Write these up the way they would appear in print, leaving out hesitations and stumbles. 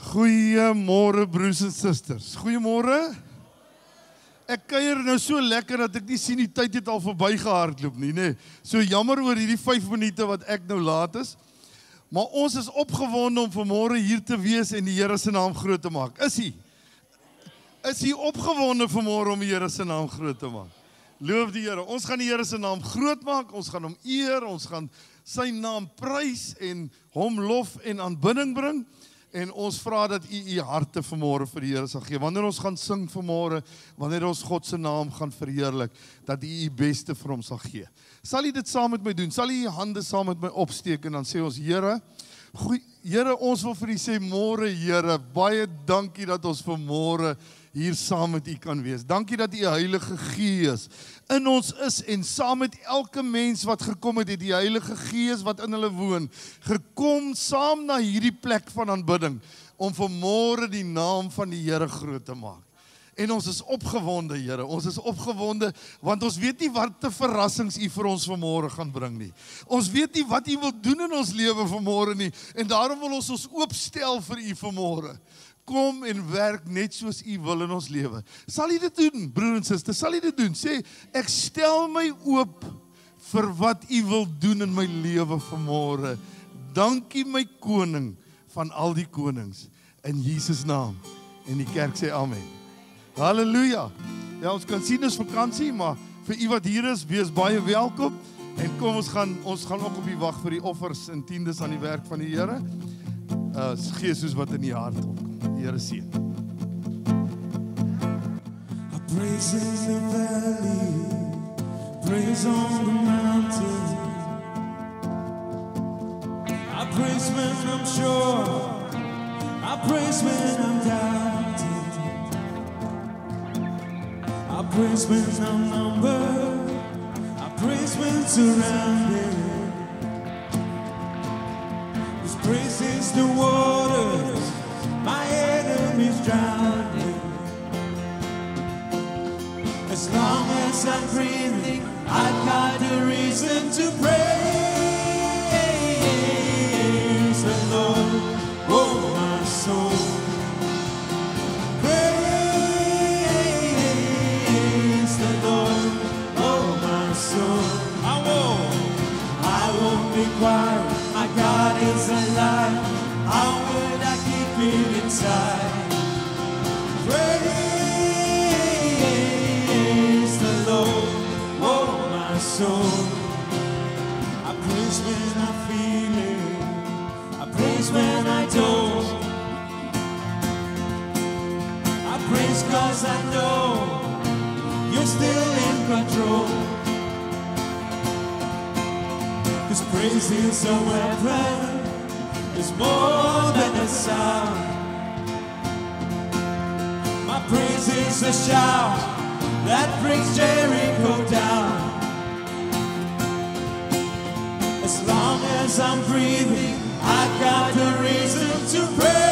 Goeiemôre broers en susters. Goeiemôre. Ek kuier nou so lekker dat ek nie sien die tyd het al verby gehardloop nie, nê. So jammer oor hierdie 5 minute wat ek nou laat is. Maar ons is opgewonde om vanmôre hier te wees en die Here se naam groot te maak. Is hy? Is hy opgewonde vanmôre om die Here se naam groot te maak? Loof die Here. Ons gaan die Here se naam groot maak. Ons gaan hom eer. Ons gaan sy naam prys en hom lof en aanbidding bring. En ons vra dat u harte vanmôre vir die Here sal gee. Wanneer ons gaan sing vanmôre, wanneer ons God se naam gaan verheerlik, dat u beste vir hom sal gee. Sal u dit saam met my doen? Sal u hande saam met my opsteek en dan sê ons, Here, Here, ons wil vir u sê môre, Here, baie dankie dat ons vanmôre hier saam met u kan wees. Dankie dat u Heilige Gees in ons is en saam met elke mens wat gekom het, die Heilige Gees wat in hulle woon, gekom saam na hierdie plek van aanbidding, om vanmôre die naam van die Here groot te maak. En ons is opgewonde, Here, ons is opgewonde, want ons weet nie wat te verrassings u vir ons vanmôre gaan bring nie. Ons weet nie wat u wil doen in ons lewe vanmôre nie, en daarom wil ons oopstel vir u vanmôre. Kom en werk net soos u wil in ons lewe. Sal u dit doen, broer en suster? Sal u dit doen? Sê, ek stel my oop vir wat u wil doen in my lewe vanmôre. Dankie my koning van al die konings. In Jesus naam. En die kerk sê amen. Halleluja. Ja, ons kan sien dis vakansie, maar vir u wat hier is, wees baie welkom. En kom, ons gaan ook op die wag vir die offers en tiendes aan die werk van die Here. Gee soos wat in die hart opkom. Die Here seën. Praise in the valley, praise on the mountain. I praise when I'm sure, I praise when I'm doubting. I praise when I'm numbered, I praise when surrounded. His praise is the waters my enemies drowning. As long as I'm breathing, I've got a reason to praise the Lord, oh my soul. Praise the Lord, oh my soul. I won't be quiet, my God is alive. How would I keep it inside? Praise the Lord, oh my soul. I praise when I feel it, I praise when I don't. I praise 'cause I know you're still in control. 'Cause praise is a weapon, it's more than a sound. My praise is a shout that brings Jericho down. As long as I'm breathing, I've got a reason to praise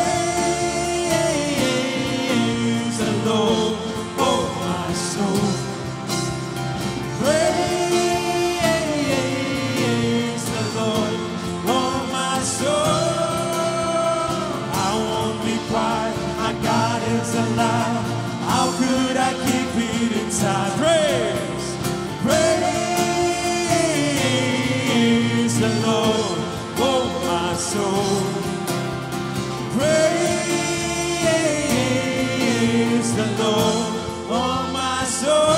the Lord, oh my soul. Praise the Lord, oh my soul. My God is alive. How could I keep it inside? Praise, praise the Lord, oh my soul. Praise the Lord, oh my soul.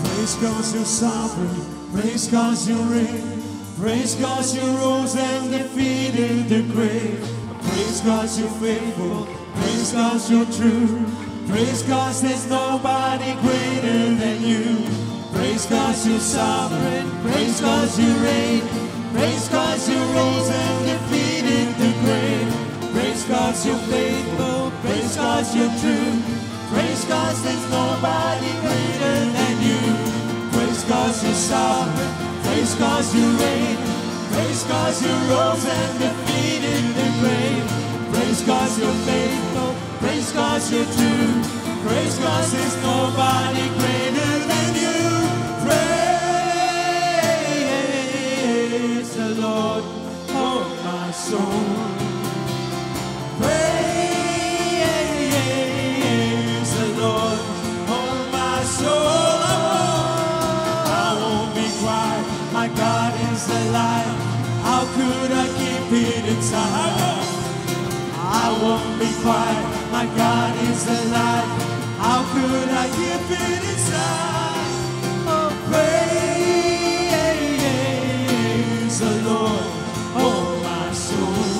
Praise 'cause you're sovereign, praise 'cause you reign, praise 'cause you rose and defeated the grave. Praise 'cause you're faithful, praise 'cause you're true, praise 'cause there's nobody greater than you. Praise 'cause you're sovereign, praise 'cause you reign, praise 'cause you rose and defeated the grave. Praise 'cause you're faithful, praise 'cause you're true, praise 'cause there's nobody greater than you. Praise 'cause you're sovereign, praise 'cause you reign, praise 'cause you rose and defeated the grave. Praise 'cause you're faithful, praise 'cause you're true, praise 'cause there's nobody greater than you. Praise soul. Praise the Lord, oh my soul. I won't be quiet, my God is alive. How could I keep it inside? I won't be quiet, my God is alive. How could I keep it inside? Oh, praise the Lord, oh my soul.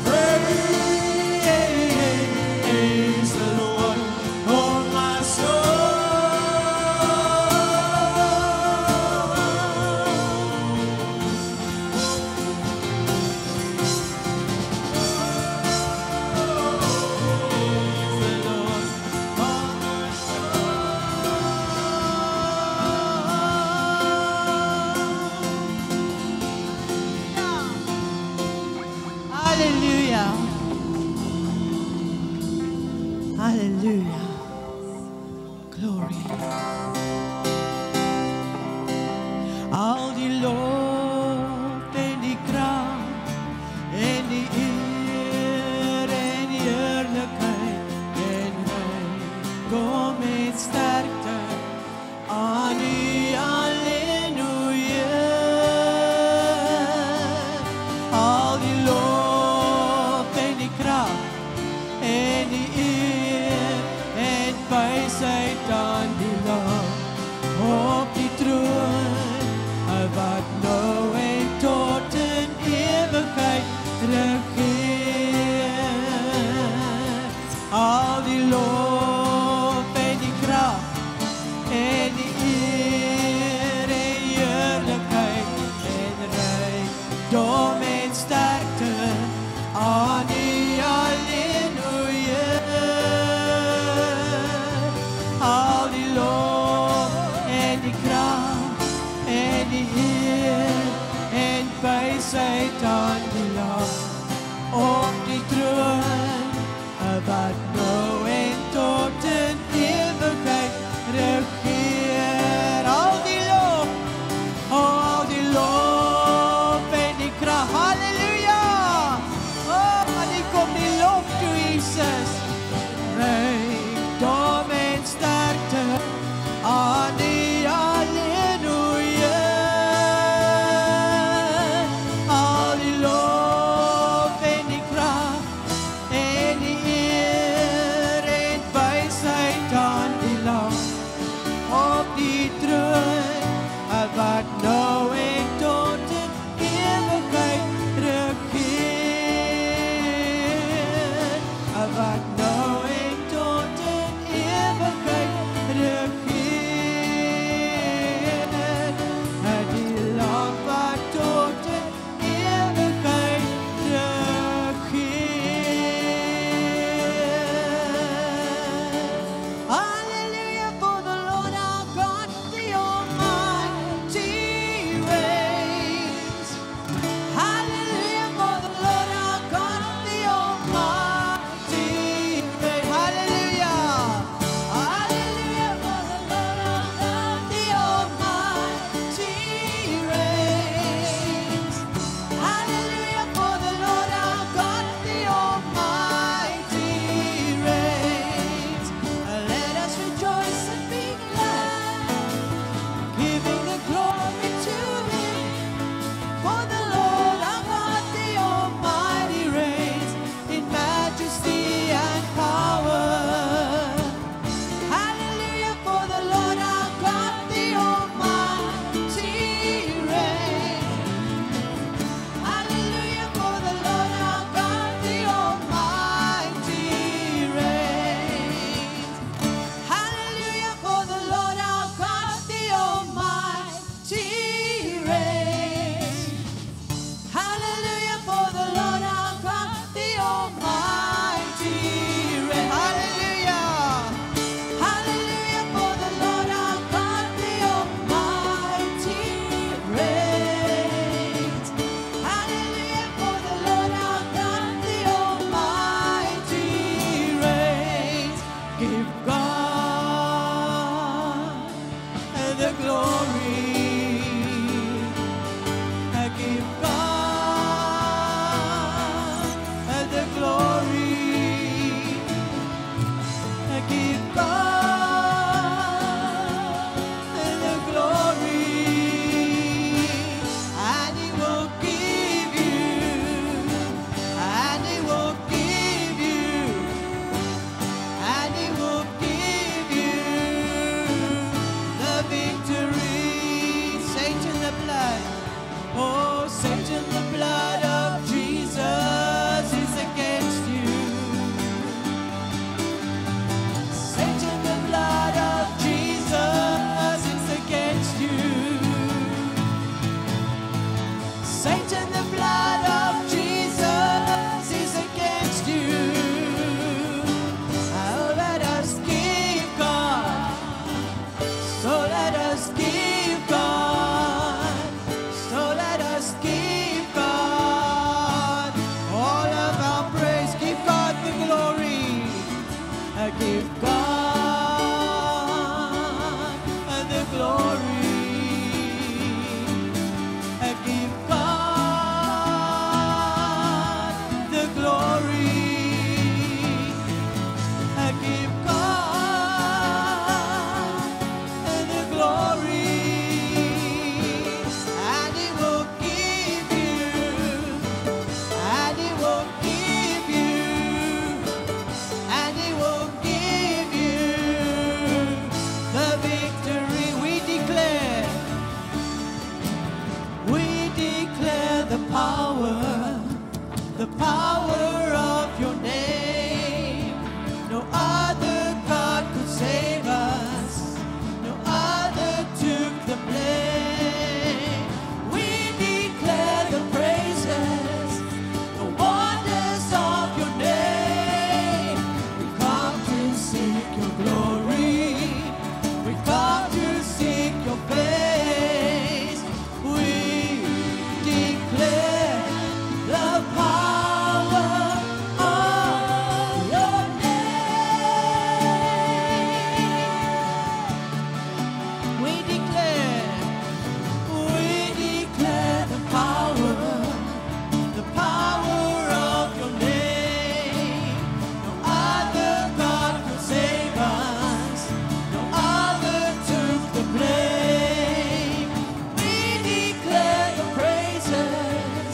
Praise the Lord, oh my soul. Hallelujah. Hallelujah. Glory. Al die lof en die kracht en die eer en die heerlijkheid en rijkdom en sterkte aan U alleen, o Heer. Al die lof en die kracht en die eer en wysheid aan die Lam op die troon, wat nou en tot in ewigheid regeer. Al die lof en die kracht en die eer en heerlijkheid en rijkdom en sterkte aan U alleen, o Heer. Al die lof en die kracht en die eer en wysheid aan die Lam op die troon, wat nou en tot in ewigheid regeer. Al die lof, oh, al die lof en die kracht. Halleluja! Oh, die kom die lof toe, Jesus. Rijkdom en sterkte aan die alleen, o Heer. Al die lof en die kracht en die eer en wysheid aan die Lam op die troon, wat nou en tot in ewigheid regeer. Wat nou en tot in ewigheid regeer. Die Lam wat tot in ewigheid regeer. Hallelujah for the Lord our God, the Almighty reigns. Hallelujah for the Lord our God, the Almighty reigns. Hallelujah. Hallelujah for the Lord our God, the Almighty reigns. Hallelujah for the Lord our God, the Almighty reigns. Let us rejoice and be glad, giving the glory to Him. For the Lord our God, the Almighty reigns in majesty and power. Hallelujah for the Lord our God, the Almighty reigns. Hallelujah for the Lord our God, the Almighty reigns. Hallelujah for the Lord our God, the Almighty reigns. Hallelujah for the Lord our God, the Almighty reigns. Hallelujah. Hallelujah for the Lord our God, the Almighty reigns. Hallelujah for the Lord our God, the Almighty reigns. Give God the glory. Give God give God the glory. Give God the glory. Give God the glory. And He will give you, and He will give you, and He will give you the victory. We declare the power of your name. No other God could save us. No other took the blame. We declare the praises, the wonders of your name. We come to seek your glory. We come to seek your face. We declare the power of your name. We declare the power of your name. No other God could save us. No other took the blame. We declare the praises,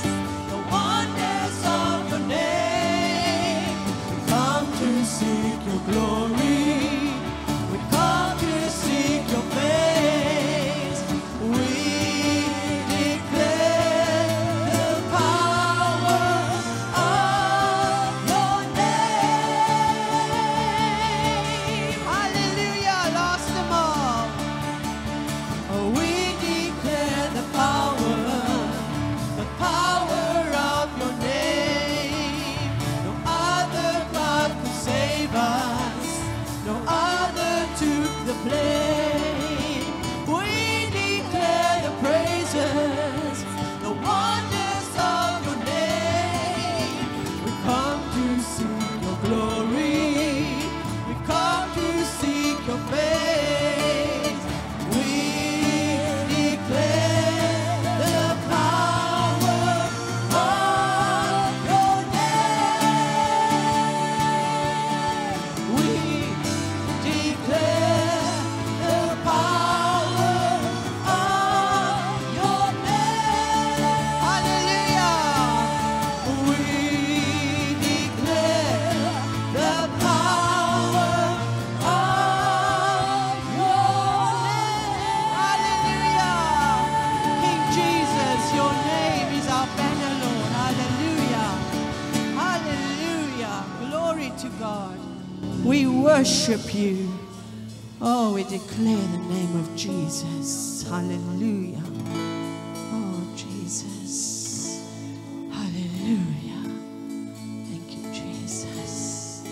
the wonders of your name. We come to seek your glory. We come to seek your face. We declare the power of your name. Hallelujah, lost them all. Oh, we declare the power of your name. No other God could save us. No other took the blame. We declare the praises, the wonders of your name. We come to seek your glory. We come to seek your face. We declare the power of your name. We declare the power of your name. Hallelujah. We declare the power of your name. Hallelujah. King Jesus, your name is our banner, Lord. Hallelujah. Hallelujah. Glory to God. We worship you. Oh, we declare the name of Jesus. Hallelujah. Oh, Jesus. Hallelujah. Thank you, Jesus.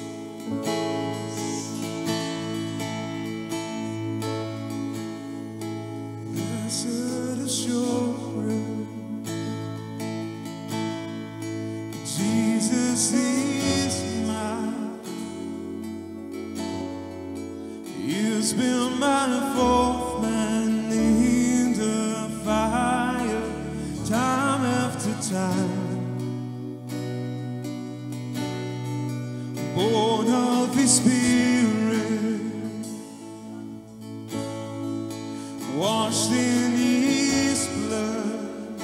Blessed assurance, Jesus is mine. He's been my fourth man in the fire, time after time. Born of His Spirit, washed in His blood,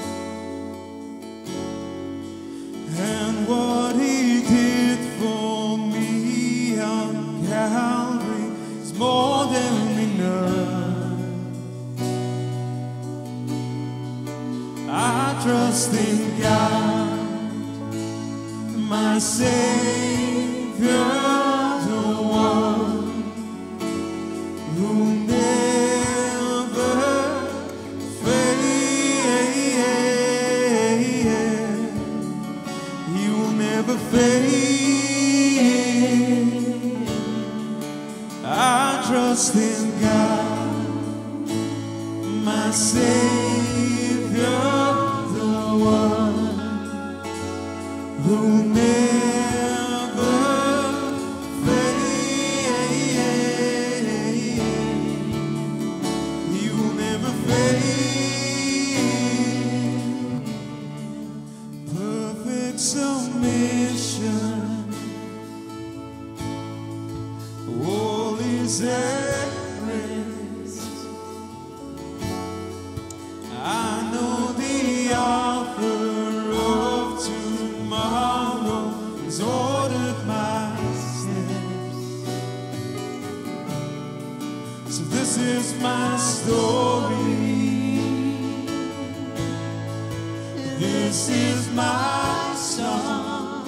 and what He did for me on Calvary is more than enough. I trust in God, my Savior, the one who never fails. He will never fail. I trust in God, my Savior, the one who never fails. peace and rest. I know the author of tomorrow has ordered my steps. So this is my story. This is my song.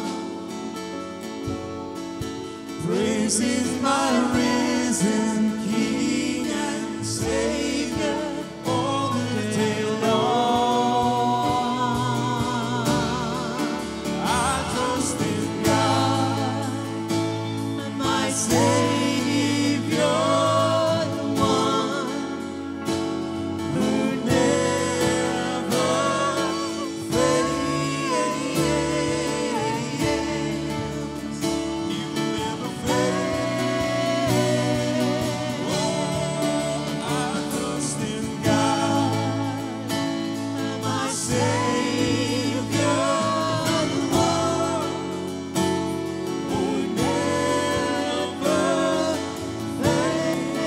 Praise is my risen King and Savior all the day long. I trust in God, my Savior, the one who never fails. You never fail. Oh, I trust in God, my Savior, the one who never fails.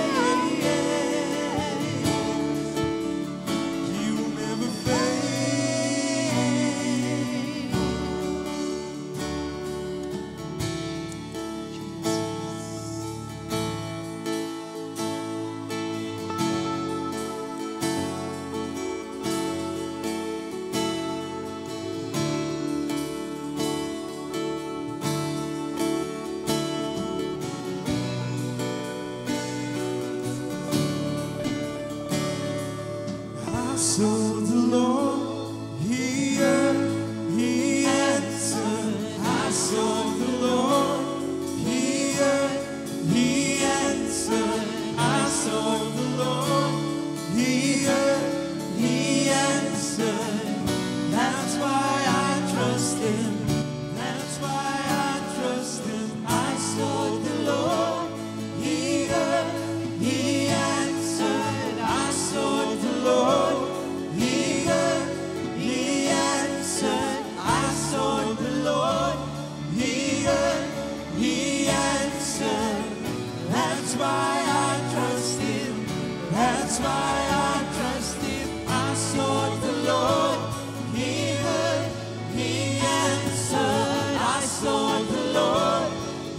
You never fail. I sought the Lord, He heard, He answered. I sought the Lord, He heard, He answered. I sought the Lord, He heard, He answered. That's why I trust Him. That's why I trust Him. I sought the Lord, He heard, He answered. I sought the Lord, He heard, He answered. I sought the Lord, He heard, He answered. That's why I trust Him. That's why I trust Him. I sought the Lord, He heard, He answered. I sought the Lord,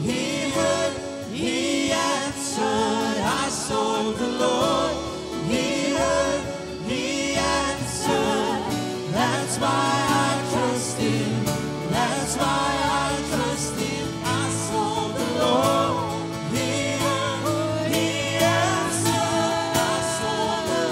He heard, He answered. I sought the Lord, He heard, He answered. That's why I trust Him. That's why I trust Him. I sought the Lord, He heard, He answered. I sought the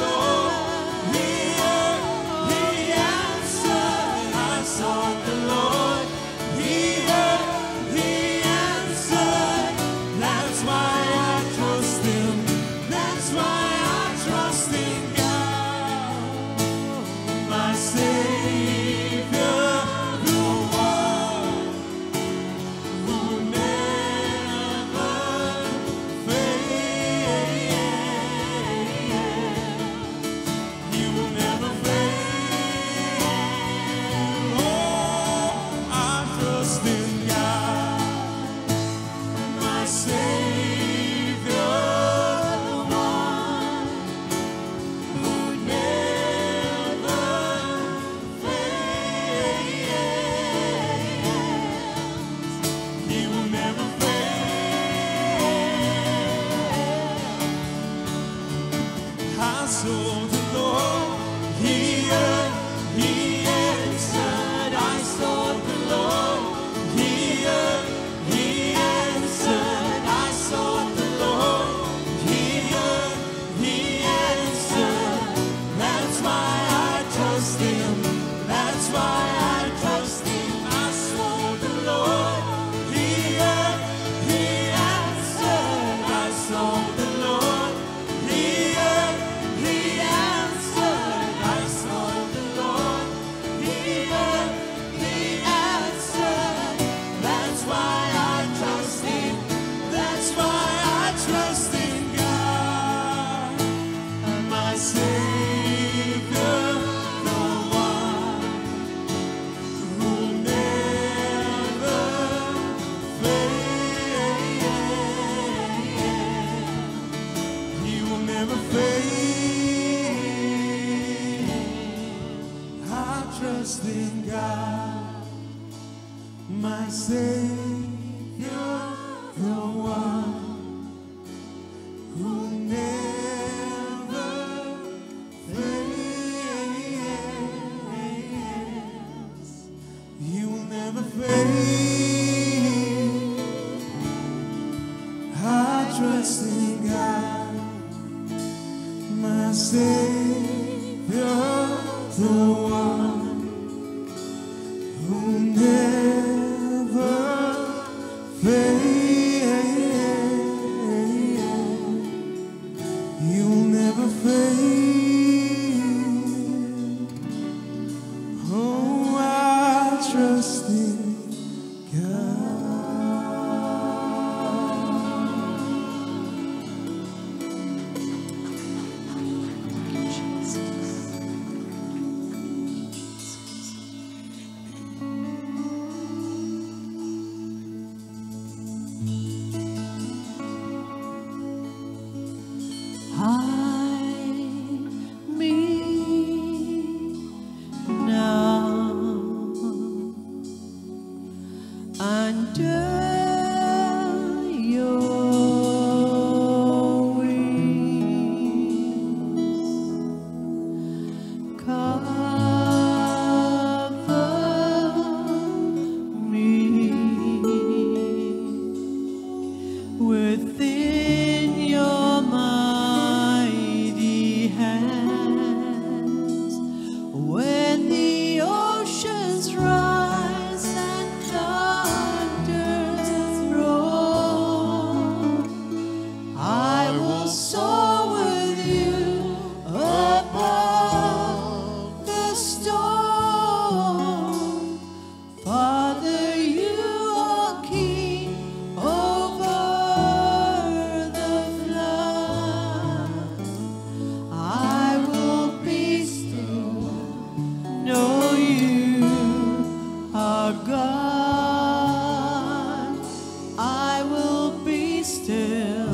Savior, the one who never fails. You will never fail. I trust in God, my Savior, the one who never fails. You'll never fail. Oh, I trust in God. Hide me now under your wings. Cover me within your mighty hands. When the oceans rise and thunders roar, I will soar with you above the storm. Father, you are king over the flood. I will be still, know you are God. I will be still,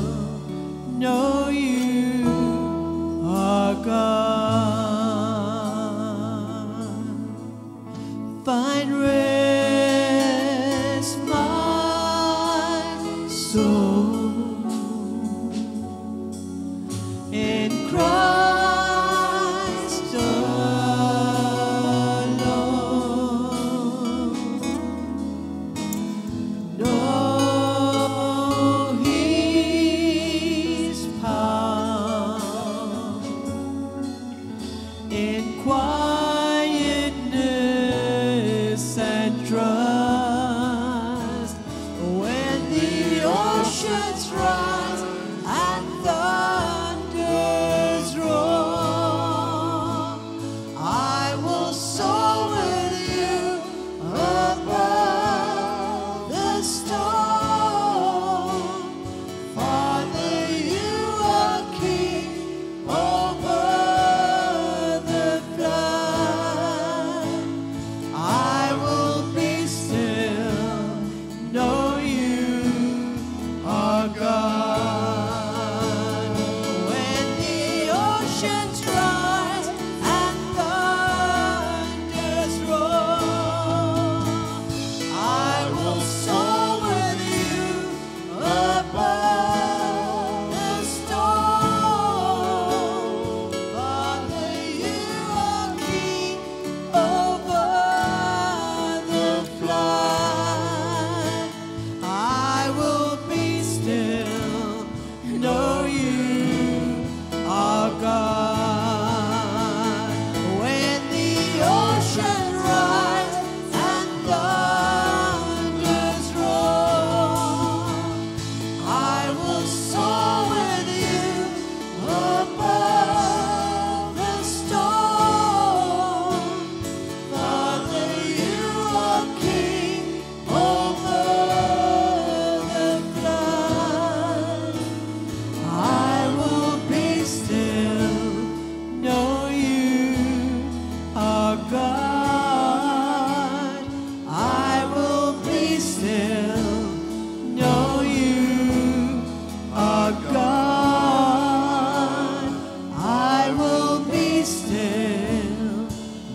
know you are God. Find rest, my soul, in Christ alone. Know His power in quietness and trust. When the oceans rise and thunders roar, I will soar with you above the storm. Father, you are king over the flood. I will be still, know you are God. When the oceans rise and thunders roar, I will soar with you above the storm. Father, you are king over the flood. I will be still, know you are God. When the ocean rise and thunders roar, I will soar with you above the storm. Father, you are king over the flood. I will be still, know you are God. I will be still, know you are God. I will be still,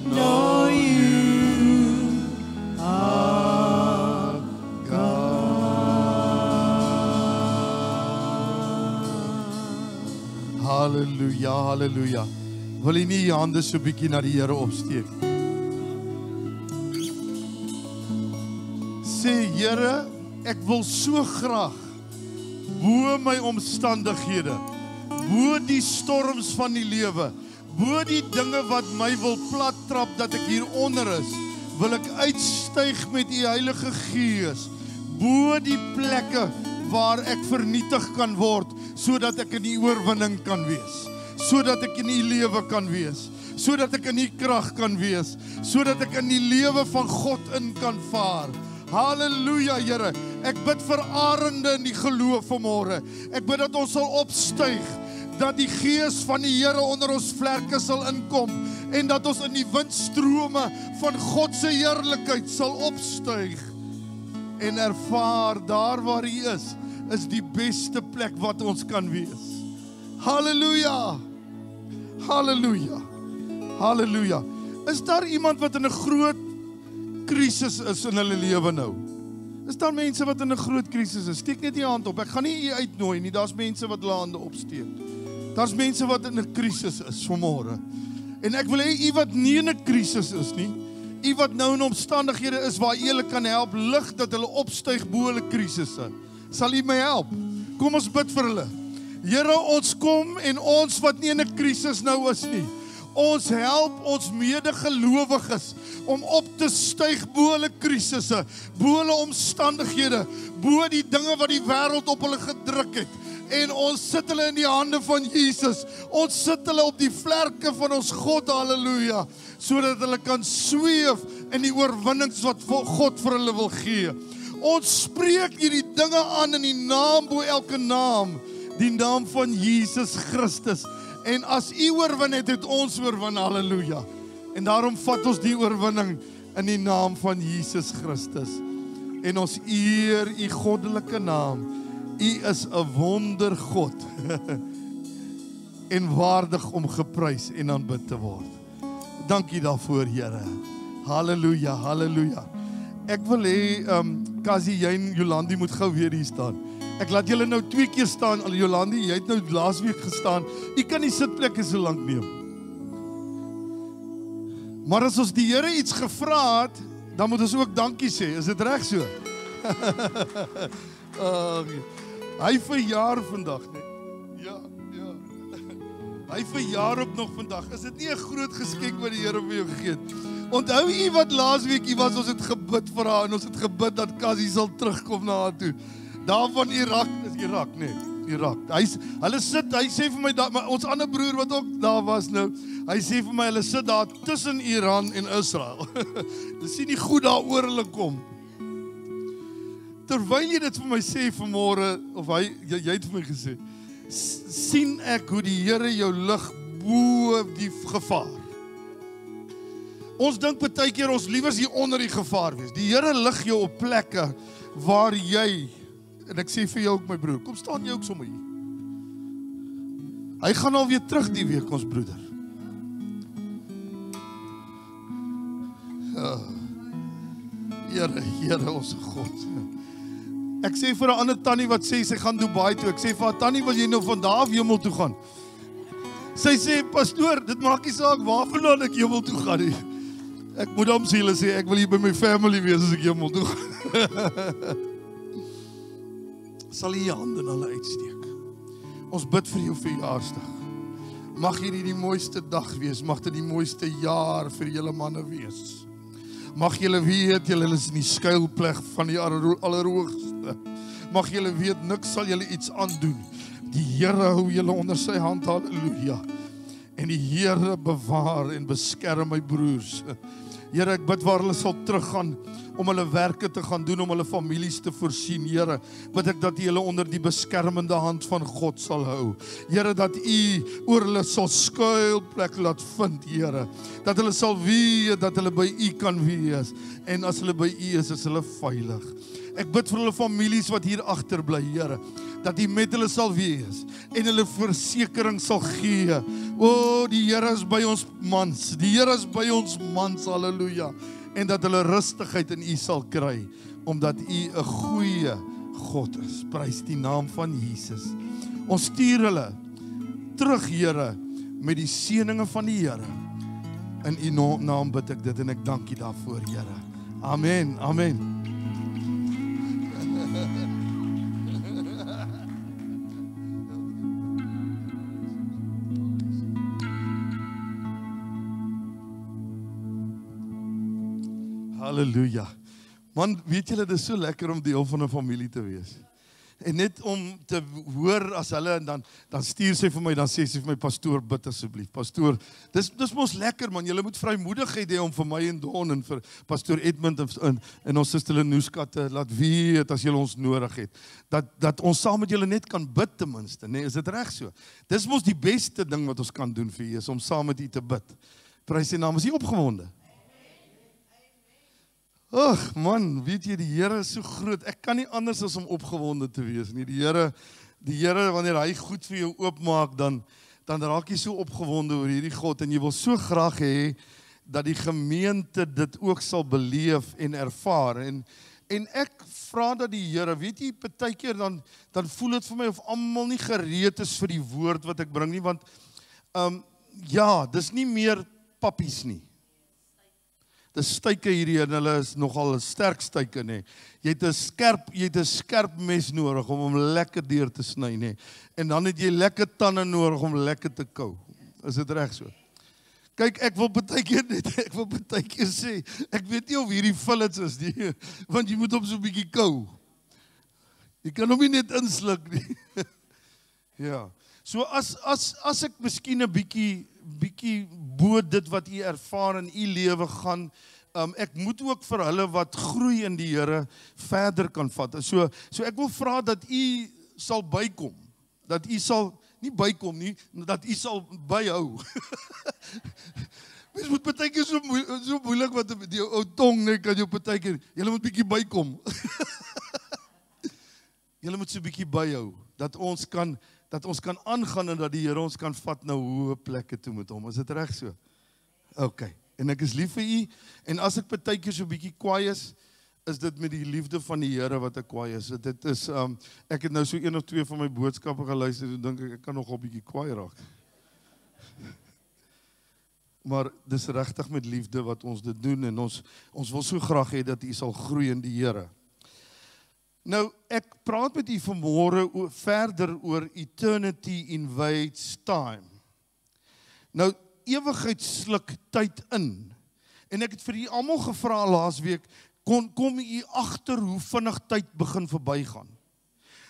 know you are Halleluja, halleluja. Wil jy nie jou hande so bietjie na die Here opsteek? Sê, Here, ek wil so graag bo my omstandighede, bo die storms van die lewe, bo die dinge wat my wil plat trap dat ek hieronder is, wil ek uitstyg met u Heilige Gees, bo die plekke waar ek vernietig kan word, sodat ek in die oorwinning kan wees, sodat ek in die lewe kan wees, sodat ek in die krag kan wees, sodat ek in die lewe van God in kan vaar. Halleluja, Here. Ek bid vir arende in die geloof vanmôre. Ek bid dat ons sal opstyg, dat die Gees van die Here onder ons vlerke sal inkom en dat ons in die windstrome van God se heerlikheid sal opstyg en ervaar daar waar hy is die beste plek wat ons kan wees. Halleluja. Halleluja. Halleluja. Is daar iemand wat in 'n groot krisis is in hulle lewe nou? Is daar mense wat in 'n groot krisis is? Steek net die hand op. Ek gaan nie u uitnooi nie. Daar's mense wat hulle hande opsteek. Daar's mense wat in 'n krisis is vanmôre. En ek wil hê u wat nie in 'n krisis is nie, u wat nou in omstandighede is waar u hulle kan help lig dat hulle opstyg bo hulle krisisse. Sal u my help? Kom ons bid vir hulle. Here, ons kom en ons wat nie in 'n krisis nou is nie, ons help ons medegelowiges om op te styg bo hulle krisisse, bo hulle omstandighede, bo die dinge wat die wêreld op hulle gedruk het. En ons sit hulle in die hande van Jesus. Ons sit hulle op die vlerke van ons God, halleluja, sodat hulle kan sweef in die oorwinnings wat God vir hulle wil gee. Ons spreek hierdie dinge aan in die naam bo elke naam, die naam van Jesus Christus. En as u oorwin het ons oorwin, halleluja. En daarom vat ons die oorwinning in die naam van Jesus Christus. En ons eer u goddelike naam. U is 'n wondergod en waardig om geprys en aanbid te word. Dankie daarvoor, Here. Halleluja, halleluja. Ek wil hê Cassie, jy en Jolandi moet gou weer hier staan. Ek laat julle nou 2 keer staan. Jolandi, jy het nou laasweek gestaan. U kan nie sitplekke so lank neem. Maar as ons die Here iets gevra het, dan moet ons ook dankie sê. Is dit reg so? Hy verjaar vandag, nee. Ja. Hy verjaar op nog vandag. Is dit nie 'n groot geskenk wat die Here vir jou gegee het? Onthou u wat laasweek u was, ons het gebid vir haar en ons het gebid dat Cassie sal terugkom na haar toe. Daar van Irak, is Irak, nee, Irak. Hy sê vir my, maar ons ander broer wat ook daar was nou, hy sê vir my, hulle sit daar tussen Iran en Israel. Hulle sien nie goed daar oor hulle kom. Terwyl jy dit vir my sê vanmôre, of jy het vir my gesê, sien ek hoe die Here jou lig bo die gevaar. Ons dink baie keer ons liewers hier onder die gevaar wees. Die Here lig jou op plekke waar jy, en ek sê vir jou ook my broer, kom staan jy ook sommer hier. Hy gaan alweer terug die week, ons broeder. Here ons God. Ek sê vir 'n ander tannie wat sê sy gaan Dubai toe. Ek sê vir haar, tannie, wil jy nou van daar af hemel toe gaan? Sy sê, pastoor, dit maak nie saak waarvandaan ek hemel toe gaan nie. Ek moet hom sê, hulle sê, ek wil hier by my family wees as ek hemel toe gaan. Sal jy jou hande na hulle uitsteek. Ons bid vir jou verjaarsdag. Mag hierdie die mooiste dag wees, mag dit die mooiste jaar vir julle manne wees. Mag julle weet, julle is in die skuilplek van die Allerhoogste. Mag julle weet, niks sal julle iets aandoen. Die Here hou julle onder sy hand, halleluja. En die Here bewaar en beskerm my broers. Here, ek bid waar hulle sal teruggaan, om hulle werke te gaan doen, om hulle families te voorsien. Here, bid ek dat U hulle onder die beskermende hand van God sal hou. Here, dat U oor hulle sal skuilplek laat vind, Here. Dat hulle sal weet, dat hulle by U kan wees. En as hulle by U is hulle veilig. Ek bid vir hulle families wat hier agterbly, Here, dat U met hulle sal wees en hulle versekering sal gee. O, die Here is by ons mans. Die Here is by ons mans, halleluja. En dat hulle rustigheid in U sal kry, omdat U 'n goeie God is. Prys die naam van Jesus. Ons stuur hulle terug, Here, met die seëninge van die Here. In U naam bid ek dit en ek dank U daarvoor, Here. Amen, amen. Halleluja. Man, weet julle, dit is so lekker om deel van 'n familie te wees. En net om te hoor as hulle en dan stuur sy vir my, dan sê sy vir my, pastoor, bid asseblief. Pastoor, dis mos lekker man, julle moet vrymoedigheid hê om vir my en Don en vir pastoor Edmund en ons suster Lenuska te laat weet as julle ons nodig het. Dat ons saam met julle net kan bid ten minste, nee, is dit reg so? Dis mos die beste ding wat ons kan doen vir U, is om saam met U te bid. Prys sy naam, is U opgewonde? Ag man, weet jy, die Here is so groot, ek kan nie anders as om opgewonde te wees nie. Die Here, wanneer hy goed vir jou oopmaak, dan raak jy so opgewonde oor hierdie God, en jy wil so graag hê, dat die gemeente dit ook sal beleef en ervaar, en ek vra dat die Here, weet jy, partykeer dan voel dit vir my of almal nie gereed is vir die woord wat ek bring nie, want, ja, dis nie meer pappies nie. Dis stuike hierdie en hulle is nogal 'n sterk stuike, nê. Jy het 'n skerp mes nodig om hom lekker deur te sny, nê. En dan het jy lekker tande nodig om lekker te kou. Is dit reg so? Kyk, ek wil partykeer sê, ek weet nie of hierdie fillets is nie, want jy moet hom so 'n bietjie kou. Jy kan hom nie net insluk nie. Ja. So as ek miskien 'n bietjie bo dit wat U ervaar in U lewe gaan, ek moet ook vir hulle wat groei in die Here verder kan vat. So ek wil vra dat U sal bykom. Dat U sal nie bykom nie, dat U sal byhou. Mens moet partykeer so moeilik wat met jou ou tong net kan jou partykeer. Julle moet bietjie bykom. Julle moet so bietjie byhou dat ons kan aangaan en dat die Here ons kan vat na hoë plekke toe met hom. Is dit reg so? OK. En ek is lief vir U en as ek partykeer so bietjie kwaai is dit met die liefde van die Here wat ek kwaai is. Dit is ek het nou so 1 of 2 van my boodskappe geluister en dink ek kan nog 'n bietjie kwaai raak. Maar dis regtig met liefde wat ons dit doen en ons wil so graag hê dat U sal groei in die Here. Nou, ek praat met U vanmôre verder oor eternity invades time. Nou, ewigheid sluk tyd in. En ek het vir U almal gevra laasweek, kom U agter hoe vinnig tyd begin verbygaan.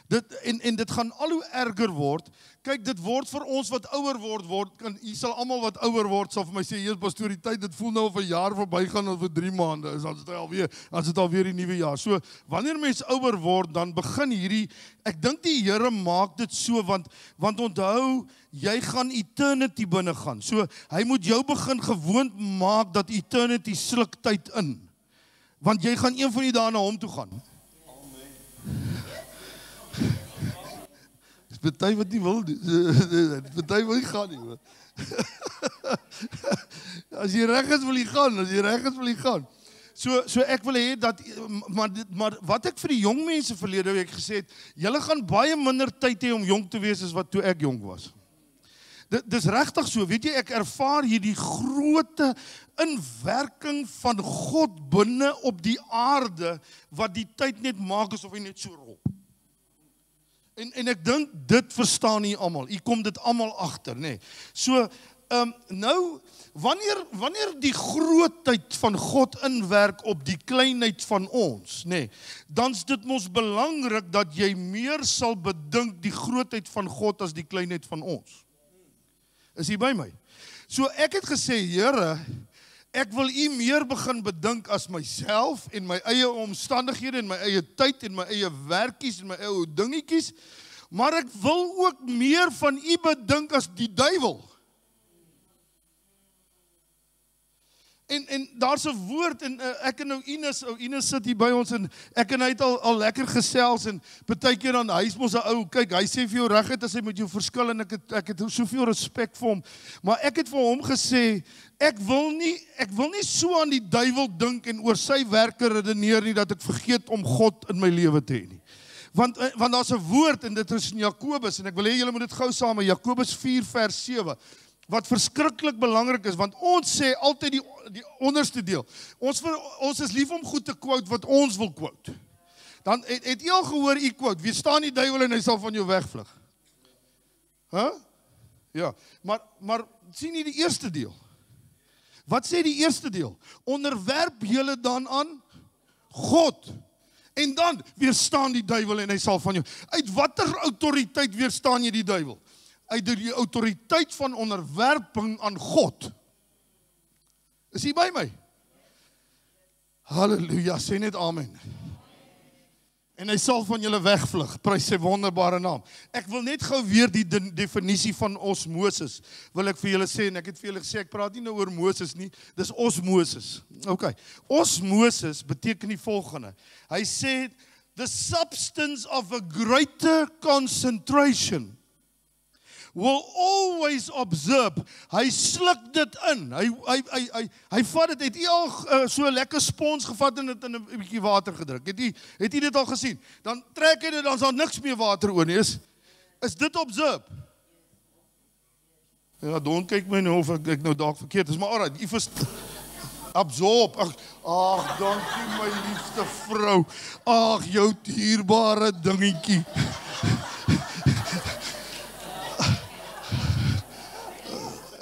Dit gaan al hoe erger word. Kyk, dit word vir ons wat ouer word, U sal almal wat ouer word, sal vir my sê, "Jesus pastoor, die tyd, dit voel nou of 'n jaar verbygaan of vir 3 maande is, dan is dit alweer die nuwe jaar." So, wanneer mens ouer word, dan begin hierdie, ek dink die Here maak dit so, want onthou, jy gaan eternity binne gaan. So, hy moet jou begin gewoond maak dat eternity sluk tyd in. Want jy gaan een van die dae na hom toe gaan. Party wat nie wil, party wil nie gaan nie. As jy reg is, wil jy gaan. So ek wil hê dat, maar wat ek vir die jong mense verlede week gesê het, julle gaan baie minder tyd hê om jong te wees as wat toe ek jong was. Dis regtig so, weet jy, ek ervaar hierdie groote inwerking van God binne op die aarde, wat die tyd net maak asof hy net so rol. En ek dink dit verstaan nie almal. U kom dit almal agter, nê. So nou wanneer die grootheid van God inwerk op die kleinheid van ons, nê, dan is dit mos belangrik dat jy meer sal bedink die grootheid van God as die kleinheid van ons. Is jy by my? So ek het gesê, Here, ek wil U meer begin bedink as myself en my eie omstandighede en my eie tyd en my eie werkies en my eie dingetjies, maar ek wil ook meer van U bedink as die duiwel. En daar's 'n woord en ek en nou Ines sit hier by ons en ek en hy het al lekker gesels en partykeer dan hy's mos 'n ou, kyk, hy sê vir jou reguit as hy met jou verskil en ek het soveel respek vir hom, maar ek het vir hom gesê ek wil nie so aan die duiwel dink en oor sy werke redeneer nie dat ek vergeet om God in my lewe te hê nie. Want daar's 'n woord en dit is in Jakobus en ek wil hê julle moet dit gou saam met Jakobus 4 vers 7 wat verskriklik belangrik is want ons sê altyd die onderste deel. Ons is lief om goed te quote wat ons wil quote. Dan het jy al gehoor quote, weerstaan die duiwel en hy sal van jou wegvlug. Ja, maar sien nie die eerste deel. Wat sê die eerste deel? Onderwerp julle dan aan God. En dan weerstaan die duiwel en hy sal van jou. Uit watter autoriteit weerstaan jy die duiwel? Uit die autoriteit van onderwerping aan God. Is jy by my? Halleluja, sê net amen. En hy sal van julle wegvlug, prys sy wonderbare naam. Ek wil net gou weer die definisie van osmosis, wil ek vir julle sê, en ek het vir julle gesê, ek praat nie nou oor Moses nie, dis osmosis. Ok, osmosis beteken die volgende. Hy sê, the substance of a greater concentration will always observe. Hy sluk dit in. Hy vat dit, het jy al so 'n lekker spons gevat en dit in 'n bietjie water gedruk. Het jy dit al gesien? Dan trek hy dit, dan is daar niks meer water oor nie. Is dit observe? Ja, don't kyk my nou of ek nou dalk verkeerd is, maar alright, jy absorb. Ag, dankie my liefste vrou. Ag, jou dierbare dingetjie.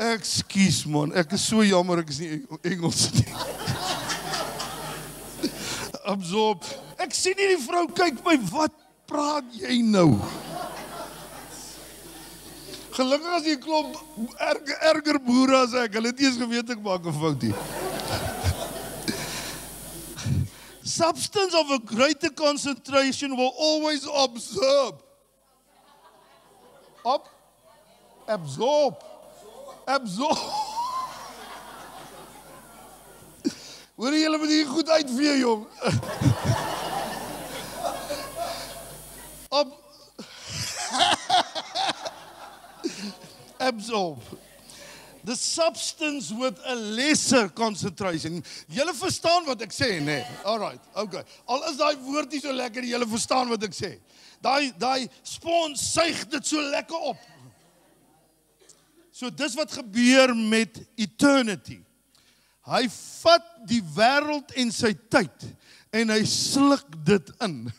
Ekskuus man, ek is so jammer, ek is nie Engels nie. Absorb. Ek sien nie die vrou kyk my, wat praat jy nou? Gelukkig as jy klop erger boere as ek, hulle het nie eens geweet ek maak 'n fout nie. Substance of a greater concentration will always observe. Absorb. Hoor julle moet hier goed uitvee, jong. Absorb. The substance with a lesser concentration. Julle verstaan wat ek sê, nee. Alright, okay. Al is daai woord nie so lekker, julle verstaan wat ek sê. Daai spons suig dit so lekker op. So dis wat gebeur met eternity. Hy vat die wêreld en sy tyd en hy sluk dit in.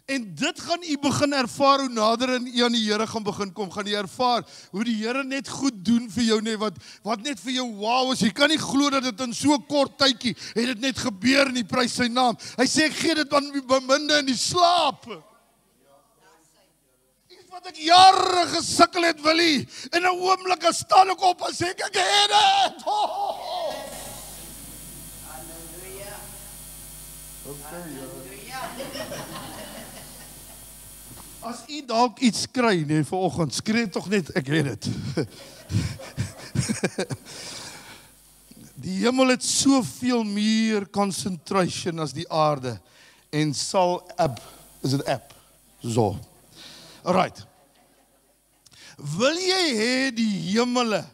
En dit gaan u begin ervaar hoe nader aan u aan die Here gaan begin kom, gaan u ervaar hoe die Here net goed doen vir jou, nee, wat net vir jou wow is. Jy kan nie glo dat dit in so 'n kort tydjie het dit net gebeur nie, prys sy naam. Hy sê ek gee dit aan die beminde in die slaap. Wat ek jare gesukkel het, Willie, in 'n oomblik staan ek op en sê ek het dit. Halleluja. As u dalk iets kry, nee, vanoggend, skree tog net, ek het dit. Die hemel het soveel meer concentration as die aarde en sal so. Alright. Wil jy hê die hemele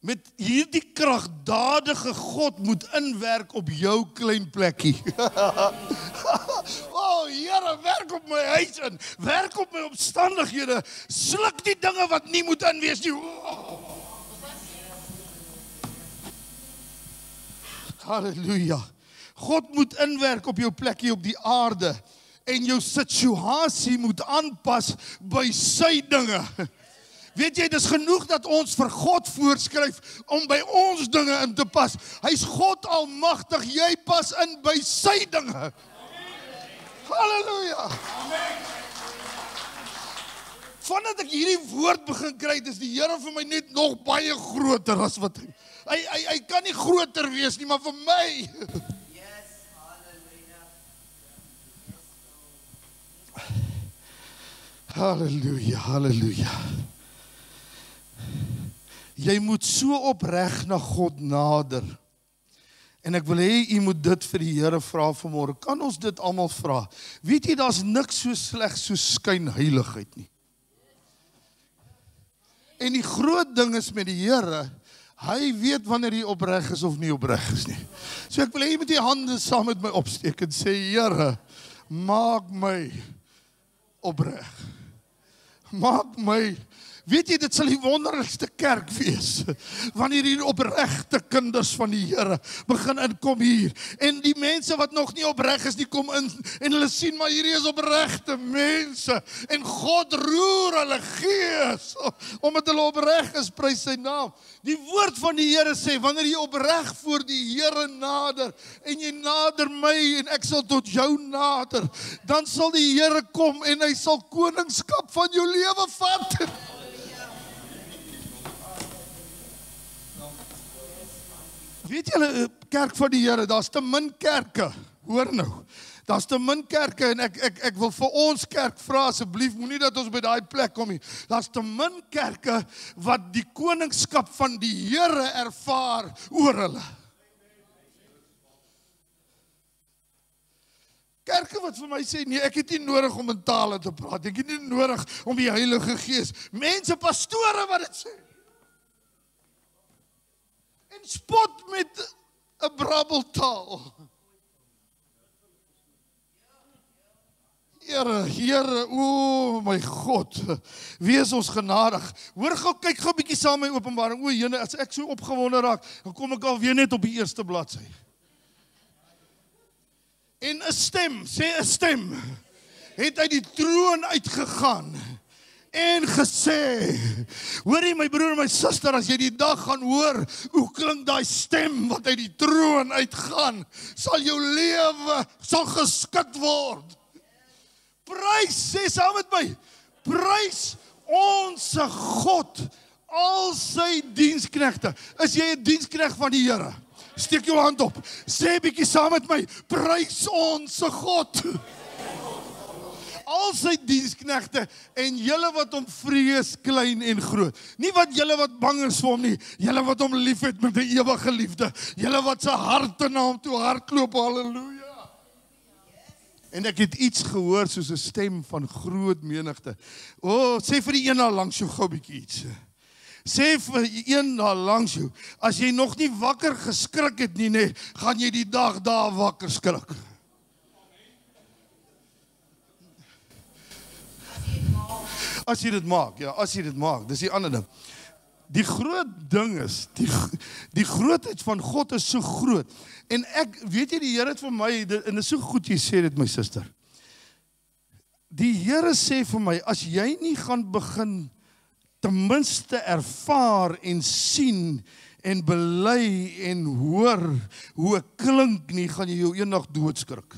met hierdie kragdadige God moet inwerk op jou klein plekkie? Oh, Here, werk op my huis in, werk op my omstandighede, sluk die dinge wat nie moet inwees nie. Halleluja. God moet inwerk op jou plekkie op die aarde. En jou situasie moet aanpas by sy dinge. Weet jy, dis genoeg dat ons vir God voorskryf om by ons dinge in te pas. Hy's God almagtig, jy pas in by sy dinge. Halleluja. Vandat ek hierdie woord begin kry, is die Here vir my net nog baie groter as wat hy kan nie groter wees nie, maar vir my. Halleluja, halleluja. Jy moet so opreg na God nader. En ek wil hê jy moet dit vir die Here vra vanmôre. Kan ons dit almal vra? Weet jy, daar's niks so sleg so skynheiligheid nie. En die groot ding is met die Here, hy weet wanneer jy opreg is of nie opreg is nie. So ek wil hê jy moet die hande saam met my opsteek en sê, Here, maak my opreg. Maak my, weet jy, dit sal die wonderlikste kerk wees, wanneer hier opregte kinders van die Here begin inkom hier, en die mense wat nog nie opreg is, die kom in, en hulle sien, maar hierdie is opregte mense, en God roer hulle gees, omdat hulle opreg is, prys sy naam. Die woord van die Here sê, wanneer jy opreg voor die Here nader, en jy nader my, en ek sal tot jou nader, dan sal die Here kom, en hy sal koningskap van jou lewe vat. Weet julle, kerk van die Here, daar's te min kerke, hoor nou, daar's te min kerke, en ek wil vir ons kerk vra, asseblief, moenie dat ons by daai plek kom nie, daar's te min kerke, wat die koningskap van die Here ervaar oor hulle. Kerke wat vir my sê, nee, ek het nie nodig om in tale te praat, ek het nie nodig om die Heilige Gees, mense, pastore wat dit sê, en spot met 'n brabbeltaal. Here, o my God, wees ons genadig. Hoor gou, kyk gou 'n bietjie saam met my Openbaring. O Jene, as ek so opgewonde raak, dan kom ek alweer net op die eerste bladsy. En 'n stem, sê 'n stem, het uit die troon uitgegaan en gesê, hoor jy my broer en my suster, as jy die dag gaan hoor, hoe klink daai stem wat uit die troon uitgaan, sal jou lewe sal geskit word. Prys, sê saam met my, prys ons God, al sy diensknegte. Is jy 'n diensknegt van die Here? Steek jou hand op, sê bietjie saam met my, prys ons God. Al sy diensknegte en julle wat hom vrees, klein en groot. Nie wat julle wat bang is vir hom nie, julle wat hom liefhet met 'n ewige liefde, julle wat sy harte na hom toe hardloop, halleluja. En ek het iets gehoor soos 'n stem van groot menigte. Sê vir die een daar langs jou gou bietjie iets. Sê vir die een daar langs jou, as jy nog nie wakker geskrik het nie, nee, gaan jy die dag daar wakker skrik. As jy dit maak, ja, as jy dit maak, dis die ander ding. Die groot ding is, die grootheid van God is so groot. En ek, weet jy, die Here het vir my, en dit is so goed jy sê dit, my suster. Die Here sê vir my, as jy nie gaan begin ten minste ervaar en sien en bely en hoor hoe ek klink nie, gaan jy jou eendag doodskrik.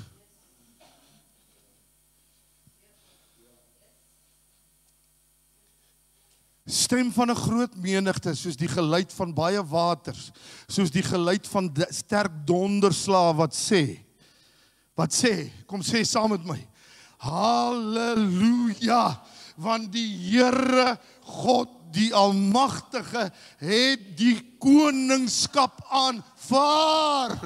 Stem van 'n groot menigte, soos die geluid van baie waters, soos die geluid van sterk donderslae wat sê, kom sê saam met my, halleluja, want die Here God, die Almagtige, het die koningskap aanvaar.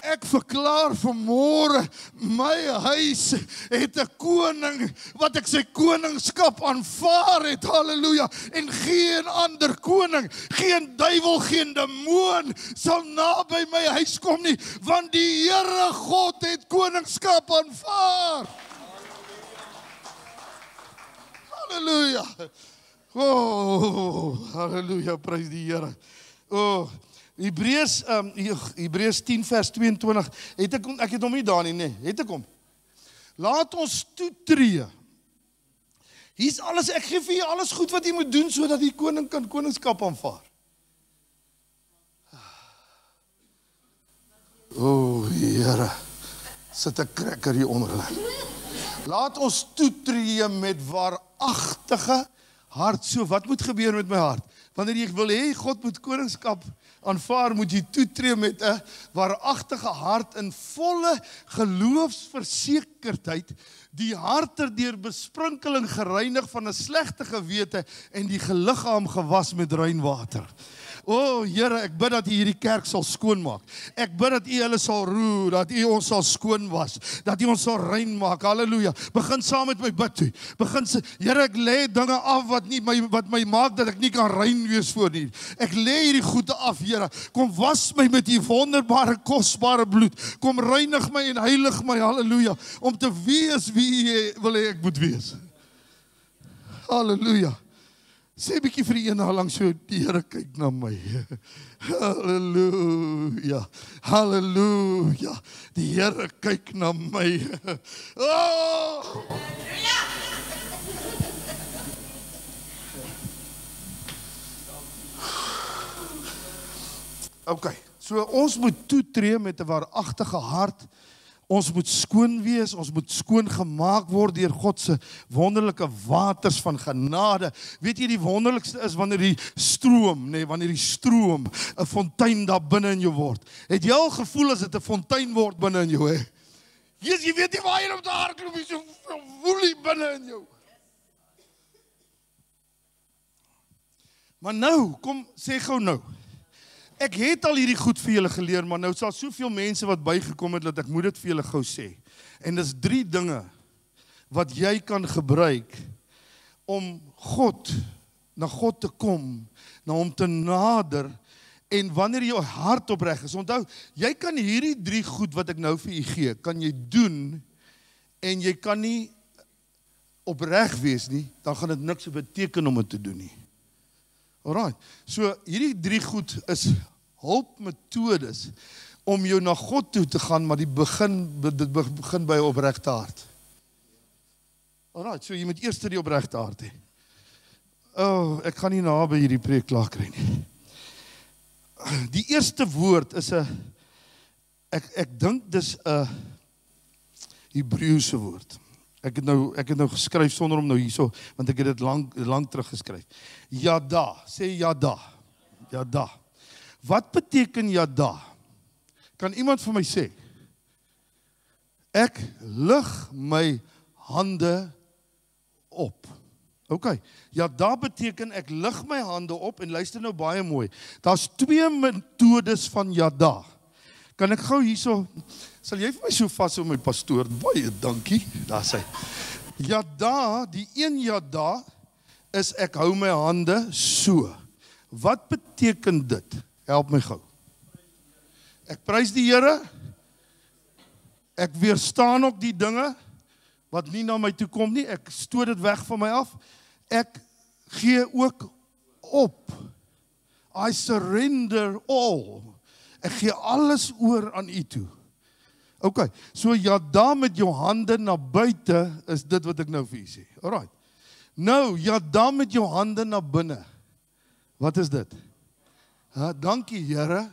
Ek verklaar vanmôre, my huis het 'n koning, wat ek sy koningskap aanvaar het, halleluja, en geen ander koning, geen duiwel, geen demoon, sal naby my huis kom nie, want die Here God het koningskap aanvaar. Halleluja. Halleluja, prys die Here. Hebreërs 10 vers 22, ek het hom nie daar nie, nee, het ek hom. Laat ons toetree. Hier's alles, ek gee vir jy alles goed wat jy moet doen, sodat die koning kan koningskap aanvaar. Here, sit 'n krekker hier onder hulle. Laat ons toetree met waaragtige hart. So, wat moet gebeur met my hart? Wanneer jy wil hê God moet koningskap aanvaar, moet jy toetree met 'n waaragtige hart in volle geloofsversekerdheid, die hart deur besprinkeling gereinig van 'n slegte gewete en die liggaam gewas met rein water. O Here, ek bid dat U hierdie kerk sal skoonmaak. Ek bid dat U hulle sal roer, dat U ons sal skoon was, dat U ons sal rein maak. Halleluja. Begin saam met my bid toe. Here, ek lê dinge af wat my maak dat ek nie kan rein wees voor U. Ek lê hierdie goede af, Here. Kom was my met U wonderbare, kosbare bloed. Kom reinig my en heilig my, halleluja, om te wees wie U wil hê ek moet wees. Halleluja. Sê 'n bietjie vir die een langs so, die Here kyk na my. Halleluja. Halleluja. Die Here kyk na my. Oh! Okay, so ons moet toetree met 'n waaragtige hart. Ons moet skoon wees, ons moet skoon gemaak word deur God se wonderlike waters van genade. Weet jy, die wonderlikste is wanneer die stroom, wanneer die stroom 'n fontein daar binne in jou word. Het jy al gevoel as dit 'n fontein word binne in jou, hè? Jy weet nie waar jy op daar hardloop, jy so woelie binne in jou. Maar nou, kom sê gou nou. Ek het al hierdie goed vir julle geleer, maar nou sal soveel mense wat bygekom het, dat ek moet dit vir julle gou sê. En dis 3 dinge wat jy kan gebruik om na God te kom, na hom te nader, en wanneer jou hart opreg is, onthou, jy kan hierdie 3 goed wat ek nou vir u gee, kan jy doen, en jy kan nie opreg wees nie, dan gaan dit niks beteken om dit te doen nie. Alright, so hierdie 3 goed is hulpmetodes om jou na God toe te gaan, maar dit begin by 'n opregte hart. Alright, so jy moet eers die opregte hart hê. Oh, ek gaan nie naby hierdie preek klaar kry nie. Die eerste woord is ek dink dis 'n Hebreëse woord. Ek het nou geskryf sonder om nou hierso, want ek het dit lang terug geskryf. Yada, sê yada. Yada. Wat beteken yada? Kan iemand vir my sê? Ek lig my hande op. OK. Yada beteken ek lig my hande op, en luister nou baie mooi. Daar's 2 metodes van yada. Kan ek gou hierso, sal jy vir my so vashou my pastoor? Baie dankie. Daar sê. Yada, die een yada is ek hou my hande so. Wat beteken dit? Help my gou. Ek prys die Here. Ek weerstaan ook die dinge wat nie na my toe kom nie. Ek stoot dit weg van my af. Ek gee ook op. I surrender all. Ek gee alles oor aan U toe. OK, so yada met jou hande na buite is dit wat ek nou vir u sê. Alright. Nou, yada met jou hande na binne. Wat is dit? Dankie Here.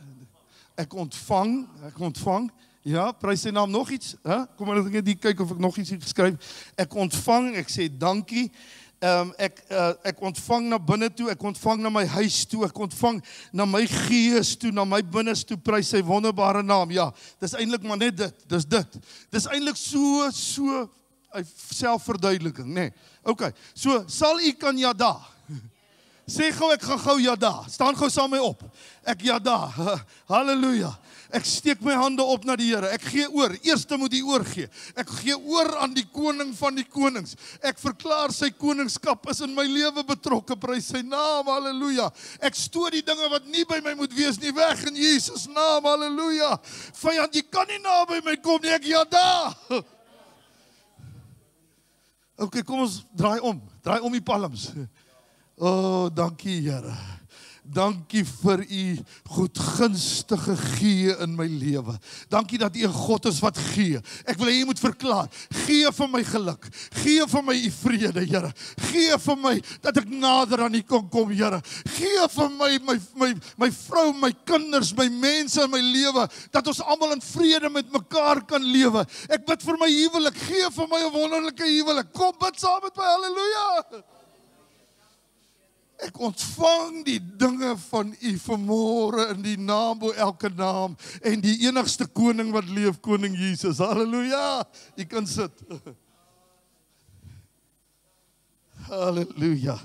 Ek ontvang. Ja, prys sy naam. Nog iets? Kom maar net kyk of ek nog iets het geskryf. Ek ontvang, ek sê dankie. Ek ontvang na binne toe, ek ontvang na my huis toe, ek ontvang na my gees toe, na my binnes toe, prys sy wonderbare naam. Ja, dis eintlik maar net dit. Dis eintlik so selfverduideliking, nê. OK. So, sal u kan yada? Sê gou ek gaan gou yada. Staan gou saam met my op. Ek yada. Halleluja. Ek steek my hande op na die Here. Ek gee oor. Eerste moet U oorgee. Ek gee oor aan die koning van die konings. Ek verklaar sy koningskap is in my lewe betrokke. Prys sy naam. Halleluja. Ek stoot die dinge wat nie by my moet wees nie weg in Jesus naam. Halleluja. Vyand, jy kan nie naby my kom nie. Ek yada. OK, kom ons draai om die palms. Oh, dankie Here. Dankie vir u goedgunstige gee in my lewe. Dankie dat u 'n God is wat gee. Ek wil hê u moet verklaar. Gee vir my geluk. Gee vir my u vrede, Here. Gee vir my dat ek nader aan u kan kom, Here. Gee vir my vrou, my kinders, my mense in my lewe, dat ons almal in vrede met mekaar kan lewe. Ek bid vir my huwelik. Gee vir my 'n wonderlike huwelik. Kom bid saam met my. Halleluja. Ek ontvang die dinge van u vanmôre in die naam bo elke naam en die enigste koning wat leef, koning Jesus. Halleluja. U kan sit. Halleluja.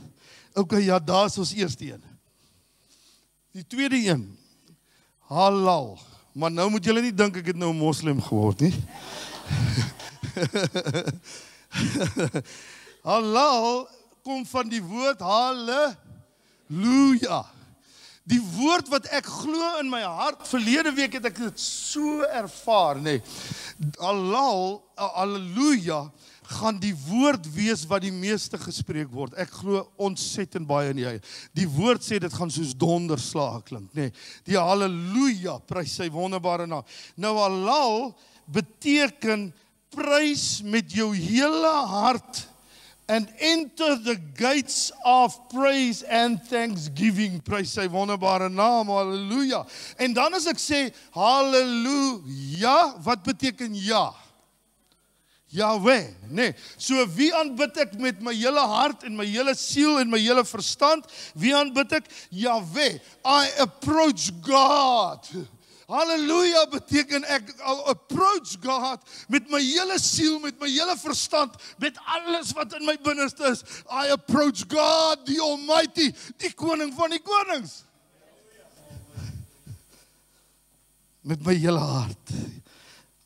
OK, ja, daar is ons eerste een. Die tweede een, halal. Maar nou moet julle nie dink ek het nou 'n moslim geword nie. Halal kom van die woord halleluja. Die woord wat ek glo in my hart, verlede week het ek dit so ervaar, nee. Halleluja, gaan die woord wees wat die meeste gespreek word. Ek glo ontsettend baie in die. Die woord sê dit gaan soos donderslag klink, nee. Die halleluja, prys sy wonderbare naam. Nou halal beteken prys met jou hele hart and enter the gates of praise and thanksgiving. Prys sy wonderbare naam, halleluja. En dan as ek sê halleluja, wat beteken ja? Yahweh, nee. So wie aanbid ek met my hele hart en my hele siel en my hele verstand? Wie aanbid ek? Yahweh. I approach God. Halleluja beteken ek approach God met my hele siel, met my hele verstand, met alles wat in my binneste is. I approach God, die Almighty, die koning van die konings. Met my hele hart.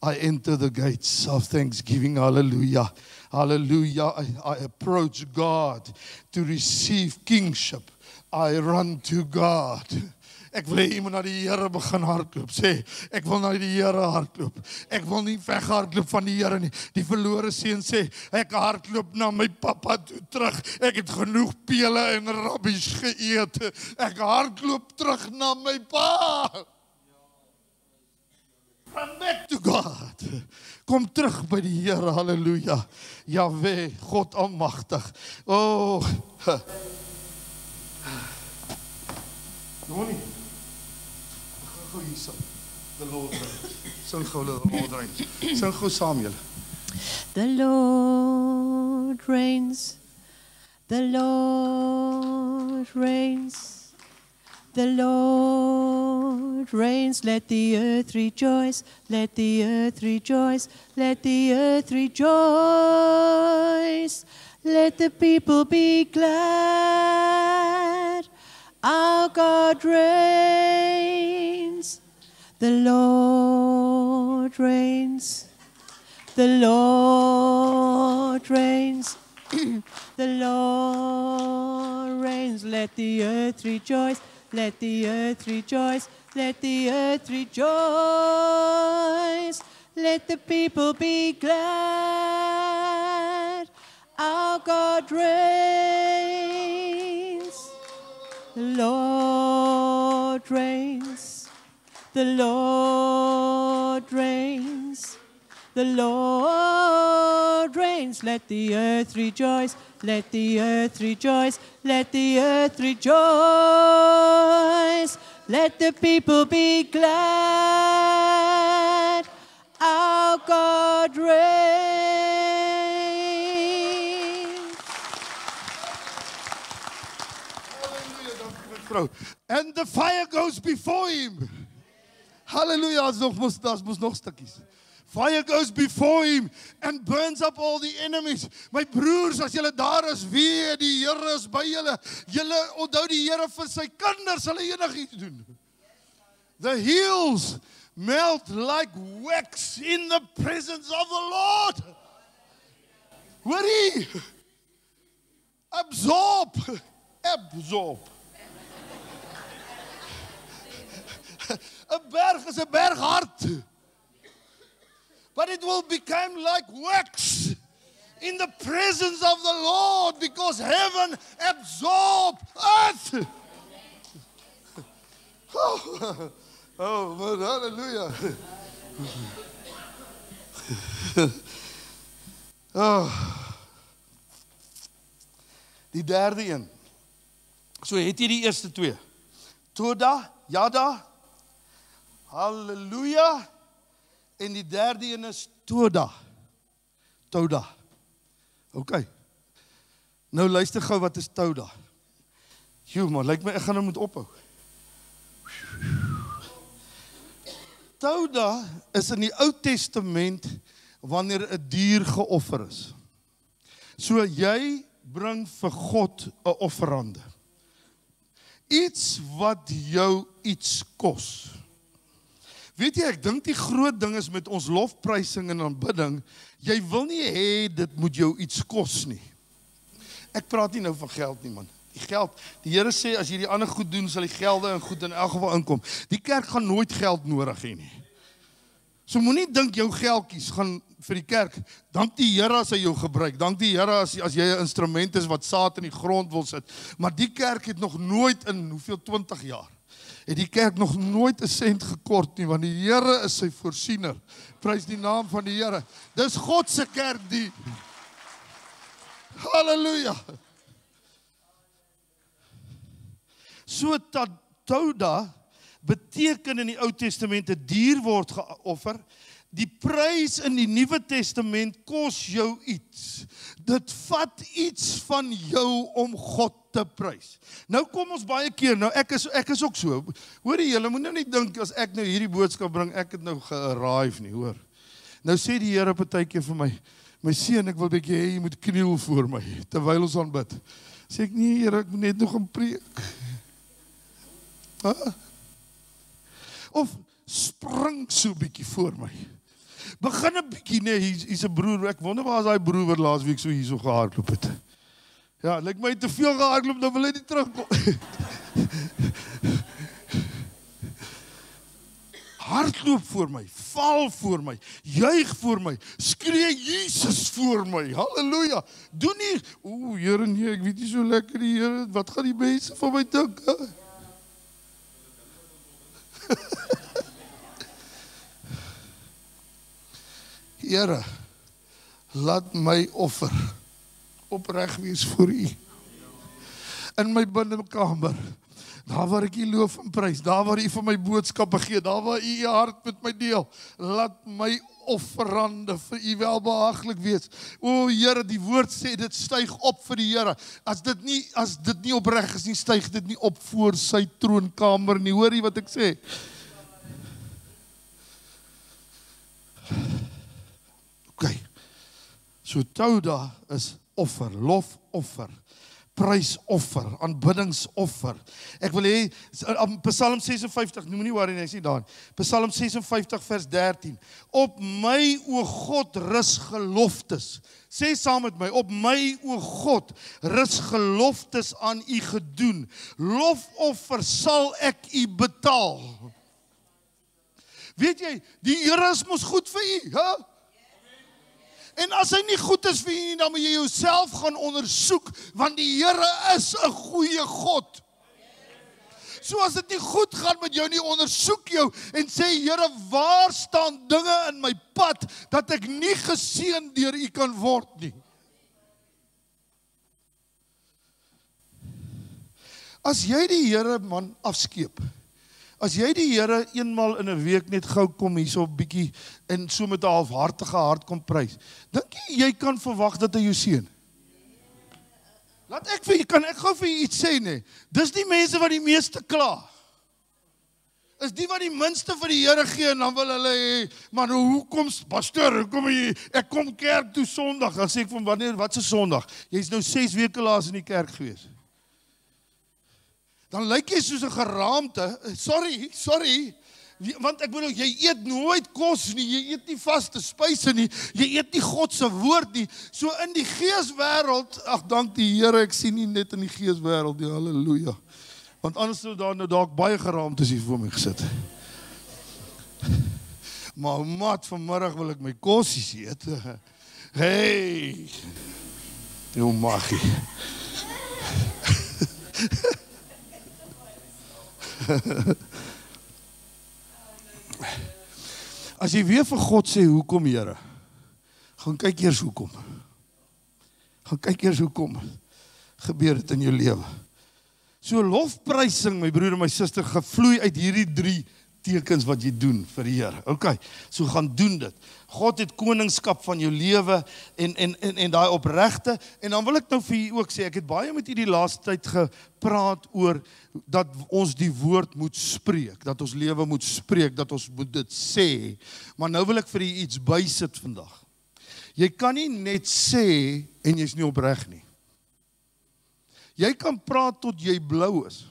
I enter the gates of thanksgiving. Hallelujah. Hallelujah. I approach God to receive kingship. I run to God. Ek wil hê jy moet na die Here begin hardloop. Sê, ek wil na die Here hardloop. Ek wil nie weghardloop van die Here nie. Die verlore seun sê, ek hardloop na my pappa toe terug. Ek het genoeg pele en rabbies geëet. Ek hardloop terug na my pa. Come back to God. Kom terug by die Here, halleluja. Yahweh, God almagtig. Oh. Johnny. Gou hier sing. The Lord reigns. Sing gou the Lord reigns. Sing gou saam julle. The Lord reigns. The Lord reigns. The Lord reigns, let the earth rejoice, let the earth rejoice, let the earth rejoice. Let the people be glad, our God reigns. The Lord reigns, the Lord reigns, the Lord reigns, let the earth rejoice. Let the earth rejoice, let the earth rejoice. Let the people be glad, our God reigns. The Lord reigns, the Lord reigns, the Lord reigns. Let the earth rejoice, let the earth rejoice, let the earth rejoice. Let the people be glad, our God reigns. And the fire goes before him. Hallelujah, das moes nog stukkies. Fire goes before him and burns up all the enemies. My broers, as julle daar is, weet die Here is by julle. Julle onthou die Here vir sy kinders, hulle enigiets doen. The hills melt like wax in the presence of the Lord. Hoorie? Absorb. 'n berg is 'n berg hard. But it will become like wax in the presence of the Lord because heaven absorbed earth. Oh, man, hallelujah. Oh. Die derde een. So het jy die eerste twee. Toda, Yada, hallelujah. En die derde een is Toda. Toda. OK. Nou luister gou wat is Toda. Joe, maar lyk my ek gaan nou moet ophou. Toda is in die Ou Testament wanneer 'n dier geoffer is. So jy bring vir God 'n offerande. Iets wat jou iets kos. Weet jy, ek dink die groot ding is met ons lofprysing en aanbidding, jy wil nie hê dit moet jou iets kos nie. Ek praat nie nou van geld nie, man. Die geld, die Here sê, as jy die ander goed doen, sal die gelde en goed in elk geval inkom. Die kerk gaan nooit geld nodig hê nie. So moenie dink jou geldjies gaan vir die kerk. Dank die Here as hy jou gebruik. Dank die Here as jy 'n instrument is wat saad in die grond wil sit. Maar die kerk het nog nooit in hoeveel 20 jaar het die kerk nog nooit 'n sent gekort nie, want die Here is sy voorsiener. Prys die naam van die Here. Dis God se kerk die. Halleluja. So Tauda beteken in die Ou Testament 'n dier word geoffer. Die prys in die Nuwe Testament kos jou iets. Dit vat iets van jou om God te prys. Nou kom ons baie keer, nou ek is ook so. Hoor jy, julle moet nou nie dink as ek nou hierdie boodskap bring, ek het nou gearrive nie, hoor. Nou sê die Here partykeer vir my seun, ek wil bietjie hê jy moet kniel voor my terwyl ons aanbid. Sê ek nee, Here, ek moet net nog gaan preek. Huh? Of spring so bietjie voor my. Begin 'n bietjie, nee, hier's 'n broer, ek wonder waar is daai broer wat laas week so hierso gehardloop het. Ja, lyk my te veel gehardloop, dan wil hy nie terugkom. Hardloop voor my, val voor my, juig voor my, skree Jesus voor my, halleluja. Doen nie, Here nee, ek weet nie so lekker die Here, wat gaan die mense van my dink? Here, laat my offer opreg wees voor U. In my binnekamer, daar waar ek U loof en prys, daar waar U vir my boodskappe gee, daar waar U U hart met my deel, laat my offerande vir U welbehaaglik wees. O Here, die woord sê dit styg op vir die Here. As dit nie opreg is nie, styg dit nie op voor sy troonkamer nie. Hoor jy wat ek sê? Okay. So Tauda is offer, lofoffer, prysoffer, aanbiddingsoffer. Ek wil hê Psalm 56, moenie worry nie, ek sê daar. Psalm 56 vers 13. Op my o God rus geloftes. Sê saam met my, op my o God rus geloftes aan U gedoen. Lofoffer sal ek U betaal. Weet jy, die Here is mos goed vir U, hè? En as hy nie goed is vir jy nie, dan moet jy jouself gaan ondersoek, want die Here is 'n goeie God. So as dit nie goed gaan met jou nie, ondersoek jou en sê, Here, waar staan dinge in my pad, dat ek nie geseën deur U kan word nie. As jy die Here, man, afskeep, as jy die Here eenmal in 'n week net gou kom hier so 'n bietjie en so met 'n halfhartige hart kom prys, dink jy kan verwag dat hy jou seën? Laat ek vir kan ek gou vir jy iets sê nee. Dis die mense wat die meeste kla. Is die wat die minste vir die Here gee en dan wil hulle hê, maar nou hoekom pastoor, hoekom ek kom kerk toe Sondag, dan sê ek van wanneer, wat 'n Sondag? Jy's nou 6 weke laas in die kerk gewees. Dan lyk jy soos 'n geraamte, sorry, want ek bedoel, jy eet nooit kos nie, jy eet nie vaste spyse nie, jy eet nie God se woord nie, so in die geeswêreld, ag dank die Here, ek sien nie net in die geeswêreld nie, halleluja, want anders sou daar nou dalk baie geraamtes hier voor my gesit. Maar maat, vanmiddag wil ek my kossies eet, hey, jou magie. As jy weer vir God sê, hoekom Here? Gaan kyk eers hoekom. Gebeur dit in jou lewe. So lofprysing, my broer en my suster, gevloei uit hierdie 3 tekens wat jy doen vir die Here. Okay, so gaan doen dit. God het koningskap van jou lewe en daai opregte. En dan wil ek nou vir u ook sê, ek het baie met u die laaste tyd gepraat oor dat ons die woord moet spreek, dat ons lewe moet spreek, dat ons moet dit sê. Maar nou wil ek vir u iets bysit vandag. Jy kan nie net sê en jy's nie opreg nie. Jy kan praat tot jy blou is.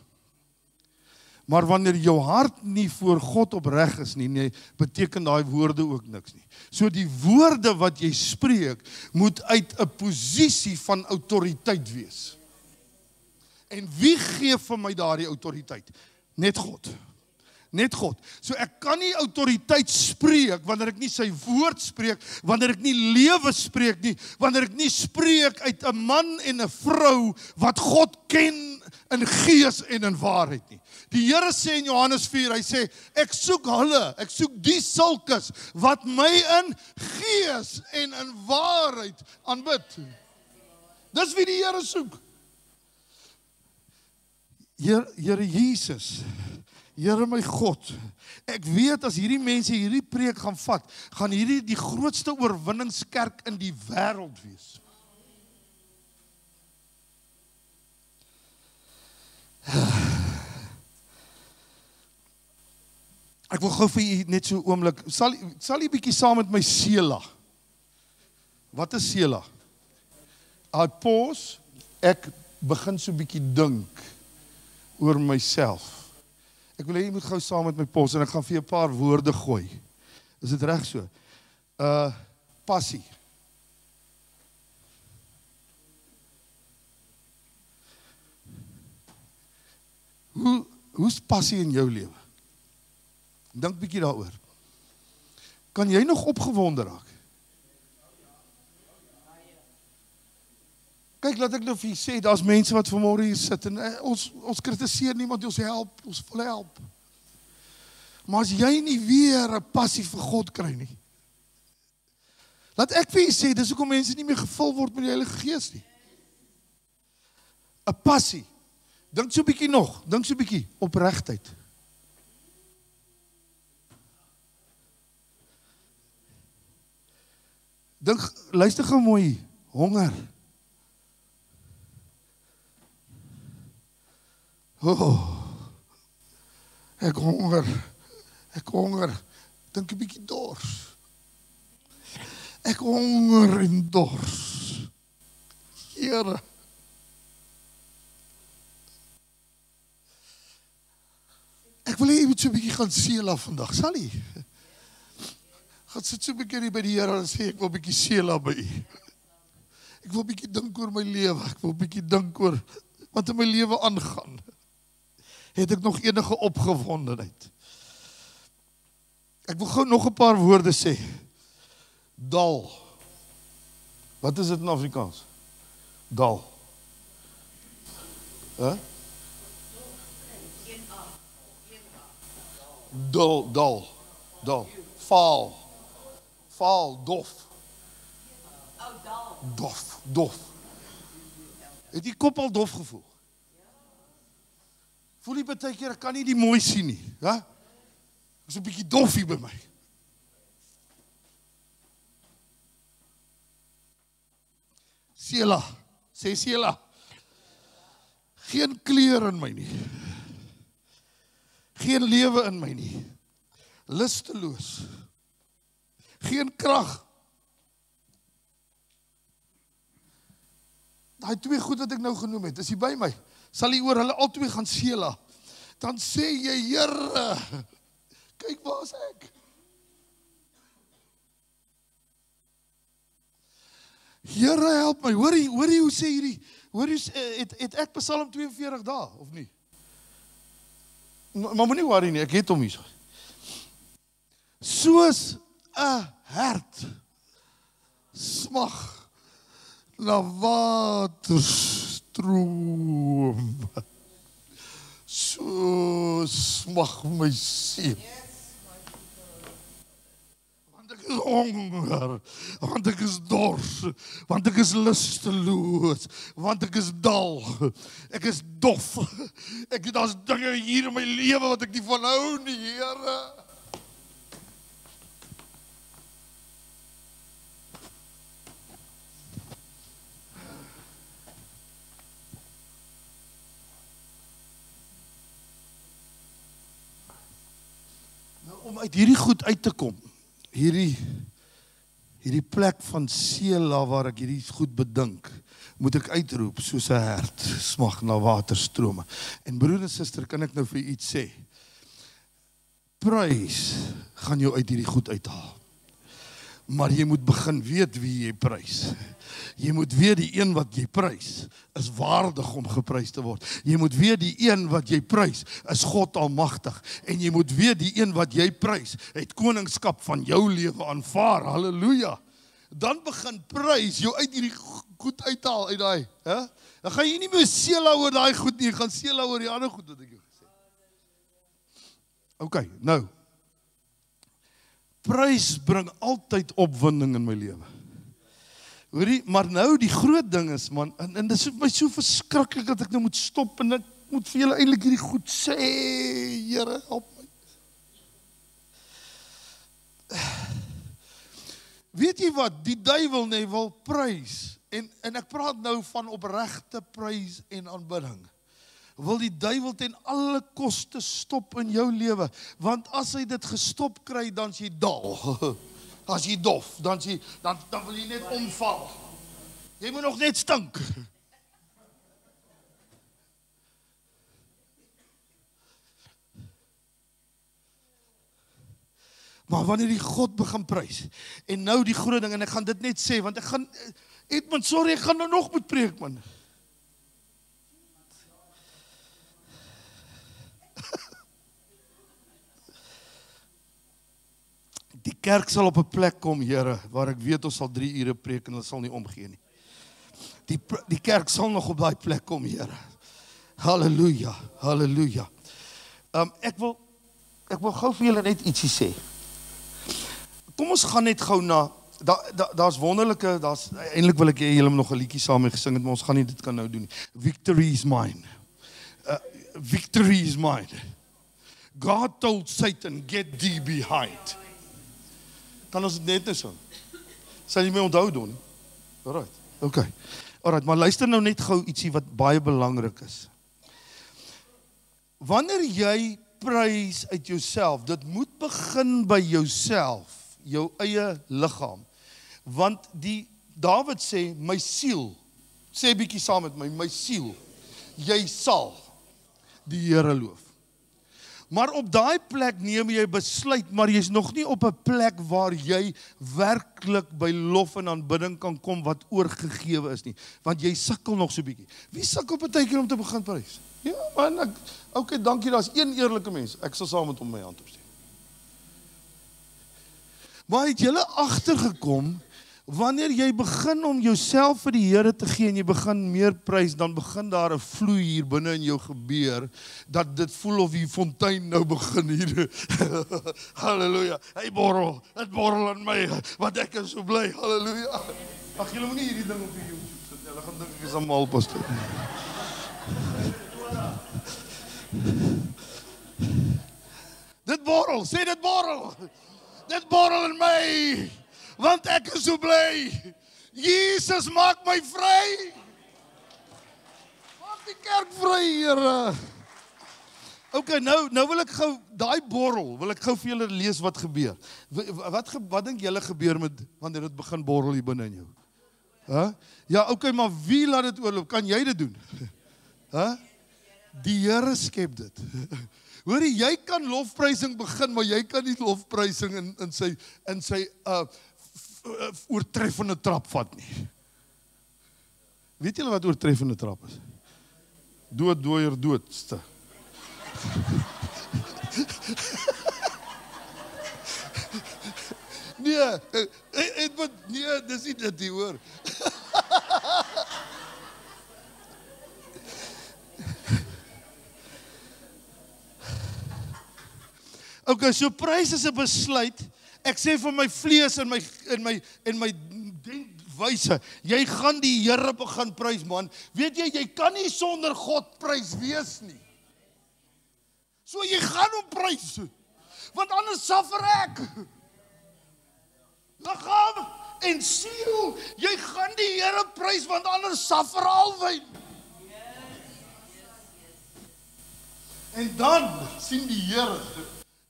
Maar wanneer jou hart nie voor God opreg is nie, beteken daai woorde ook niks nie. So die woorde wat jy spreek, moet uit 'n posisie van autoriteit wees. En wie gee vir my daardie autoriteit? Net God. Net God. So ek kan nie autoriteit spreek wanneer ek nie sy woord spreek, wanneer ek nie lewe spreek nie, wanneer ek nie spreek uit 'n man en 'n vrou wat God ken in gees en in waarheid nie. Die Here sê in Johannes 4, hy sê, ek soek die sulkes wat my in gees en in waarheid aanbid. Dis wie die Here soek. Here Jesus, Here my God, ek weet as hierdie mense hierdie preek gaan vat, gaan hierdie die grootste oorwinningskerk in die wêreld wees. Ek wil gou vir u net so 'n oomblik, sal u bietjie saam met my Sela. Wat is Sela? I pause, ek begin so bietjie dink oor myself. Ek wil hê jy moet gou saam met my pos en ek gaan vir 'n paar woorde gooi. Is dit reg so? Passie. Hoe's passie in jou lewe? Dink bietjie daaroor. Kan jy nog opgewonde raak? Kyk, laat ek nou vir jy sê, daar's mense wat vanmôre hier sit en ons kritiseer niemand, ons wil help. Maar as jy nie weer 'n passie vir God kry nie, laat ek vir jy sê, dis hoekom mense nie meer gevul word met die Heilige Gees nie. 'n Passie. Dink so 'n bietjie opregtheid. Dink, luister gou mooi, honger. Ek honger. Dink 'n bietjie dors. Ek honger en dors. Here. Ek wil hê jy moet so 'n bietjie gaan Sela vandag, sal jy? Gaan sit so 'n bietjie by die Here en sê ek wil 'n bietjie Sela by U. Ek wil 'n bietjie dink oor my lewe. Ek wil 'n bietjie dink oor wat in my lewe aangaan. Het ek nog enige opgewondenheid? Ek wil gou nog 'n paar woorde sê. Dal. Wat is dit in Afrikaans? Dal. Dal. Faal, dof. Dof. Het die kop al dof gevoel? Voel die baie keer, ek kan nie die mooi sien nie. Ja? Ek is 'n bietjie dof hier by my. Sela, sê Sela. Geen kleur in my nie. Geen lewe in my nie. Lusteloos. Geen krag. Daai twee goed wat ek nou genoem het, is jy by my? Sal jy oor hulle albei gaan Sela? Dan sê jy, Here, kyk waar is ek? Here, help my. Hoor jy hoe sê hierdie? Hoor jy het ek Psalm 42 dae of nie? Maar moenie worry nie, ek het hom hier. Soos 'n hert smag na waterstroom. So smag my siel. Want ek is honger, want ek is dors, want ek is lusteloos, want ek is dal, ek is dof. Daar's dinge hier in my lewe wat ek nie van hou nie, Here. Om uit hierdie goed uit te kom, hierdie hierdie plek van Sela waar ek hierdie goed bedink, moet ek uitroep soos 'n hert smag na waterstrome. En broer en suster, kan ek nou vir iets sê? Prys gaan jou uit hierdie goed uithaal. Maar jy moet begin weet wie jy prys. Jy moet weet die een wat jy prys is waardig om geprys te word. Jy moet weet die een wat jy prys is God almagtig. En jy moet weet die een wat jy prys het koningskap van jou lewe aanvaar. Halleluja. Dan begin prys jou uit hierdie goed uithaal uit daai, hè? Dan gaan jy nie meer Sela oor daai goed nie, jy gaan Sela oor die ander goed wat ek jou gesê het. OK, nou. Prys bring altyd opwinding in my lewe. Hoorie, maar nou die groot ding is, man, en dit is my so verskriklik dat ek nou moet stop en ek moet vir julle eintlik hierdie goed sê, Here, help my. Weet jy wat, die duiwel wil prys, en ek praat nou van opregte prys en aanbidding. Wil die duiwel ten alle koste stop in jou lewe, want as hy dit gestop kry, dan is jy dal. As jy dof, dan wil jy net omval. Jy moet nog net stink. Maar wanneer die God begin prys, en nou die groot ding, en ek gaan dit net sê, want ek gaan nou nog moet preek, man. Die kerk sal op 'n plek kom, Here, waar ek weet ons sal 3 ure preek en ons sal nie omgee nie. Die kerk sal nog op daai plek kom, Here. Halleluja, halleluja. Ek wil gou vir julle net ietsie sê. Kom ons gaan net gou na, daar's wonderlike, eintlik wil ek hê julle moet nog 'n liedjie saam mee gesing het, maar ons gaan nie dit kan nou doen nie. Victory is mine. Victory is mine. God told Satan, get thee behind. Kan ons dit net nou so? Sal jy my onthou doen? Alright, okay. Alright, maar luister nou net gou ietsie wat baie belangrik is. Wanneer jy prys uit jouself, dit moet begin by jouself, jou eie liggaam. Want Dawid sê, my siel, sê bietjie saam met my siel, jy sal die Here loof. Maar op daai plek neem jy besluit, maar jy's nog nie op 'n plek waar jy werklik by lof en aanbidding kan kom wat oorgegewe is nie, want jy sukkel nog so bietjie. Wie sukkel partykeer om te begin prys? Ja, man, okay, dankie, daar's een eerlike mens. Ek sal saam met hom my hand opsteek. Maar het julle agtergekom, wanneer jy begin om jouself vir die Here te gee en jy begin meer prys, dan begin daar 'n vloei hier binne in jou gebeur, dat dit voel of die fontein nou begin hier. Halleluja. Hy borrel, het borrel in my, want ek is so bly. Halleluja. Ag, julle moet nie hierdie ding op die YouTube sit. Julle gaan dink ek is 'n malpastoor. Dit borrel, sê dit borrel. Dit borrel in my. Want ek is so bly. Jesus, maak my vry. Maak die kerk vry, Here. Okay, nou wil ek gou, daai borrel, wil ek gou vir julle lees wat gebeur. Wat dink julle gebeur met, wanneer dit begin borrel hier binne in jou? Huh? Ja, okay, maar wie laat dit oorloop? Kan jy dit doen? Huh? Die Here skep dit. Hoorie, jy kan lofprysing begin, maar jy kan nie lofprysing in sy oortreffende trap vat nie. Weet julle wat oortreffende trap is? Dooier, doodste. Nee, dis nie dit nie, hoor. Okay, so prys is 'n besluit. Ek sê vir my vlees en my denkwyse, jy gaan die Here begin prys, man. Weet jy kan nie sonder God prys wees nie. So jy gaan hom prys, want anders suffer ek. Liggaam en siel, jy gaan die Here prys, want anders suffer Alwyn. En dan sien die Here,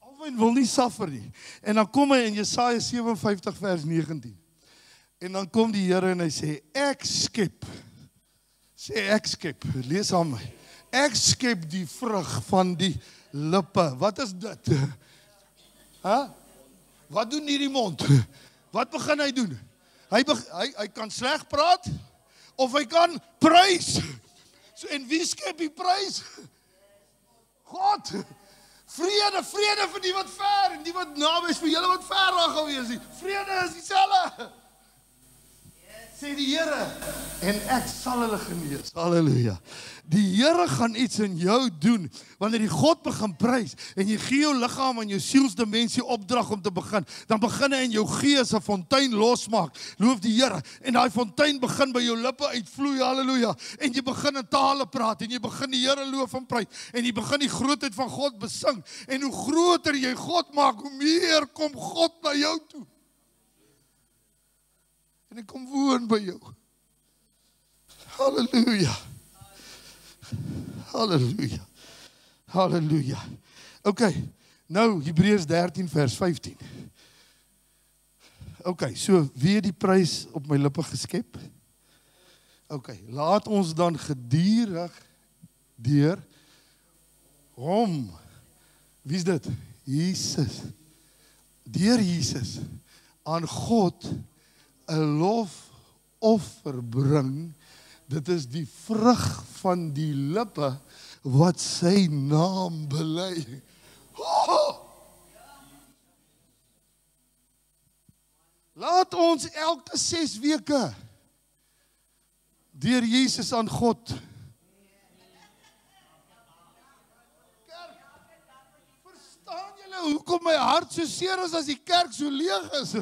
Alwyn wil nie suffer nie. En dan kom hy in Jesaja 57 vers 19. En dan kom die Here en hy sê, ek skep. Sê ek skep, lees aan my. Ek skep die vrug van die lippe. Wat is dit? Wat doen hierdie mond? Wat begin hy doen? Hy kan sleg praat, of hy kan prys. So, en wie skep die prys? God. Vrede vir die wat ver, en die wat naby is, vir julle wat ver daar gewees het. Vrede is dieselfde. Sê die Here, en ek sal hulle genees. Halleluja. Die Here gaan iets in jou doen, wanneer die God begin prys, en jy gee jou liggaam en jou sielsdimensie opdrag om te begin, dan begin hy in jou gees 'n fontein losmaak. Loof die Here, en daai fontein begin by jou lippe uitvloei, halleluja, en jy begin in tale praat, en jy begin die Here loof en prys, en jy begin die grootheid van God besing, en hoe groter jy God maak, hoe meer kom God na jou toe. En ek kom woon by jou. Halleluja. Halleluja. Halleluja. Okay, nou Hebreërs 13 vers 15. Okay, so wie het die prys op my lippe geskep? Okay, laat ons dan gedurig deur hom. Wie is dit? Jesus. Deur Jesus aan God 'n lofoffer bring. Dit is die vrug van die lippe wat sy naam bely. Oh! Laat ons elke 6 weke deur Jesus aan God. Kerk, verstaan julle hoekom my hart so seer is as die kerk so leeg is?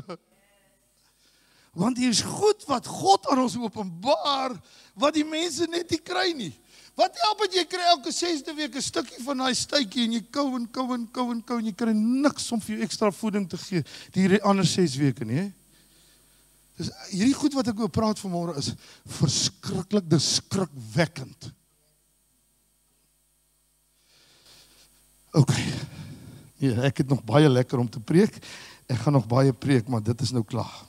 Want hier is goed wat God aan ons openbaar, wat die mense net nie kry nie. Wat help het jy kry elke 6de week 'n stukkie van daai stuitjie en jy kou en jy kry niks om vir jou ekstra voeding te gee die ander 6 weke nie. Dus hierdie goed wat ek oor praat vanmôre is verskriklik, dis skrikwekkend. Okay. Ja, ek het nog baie lekker om te preek. Ek gaan nog baie preek, maar dit is nou klaar.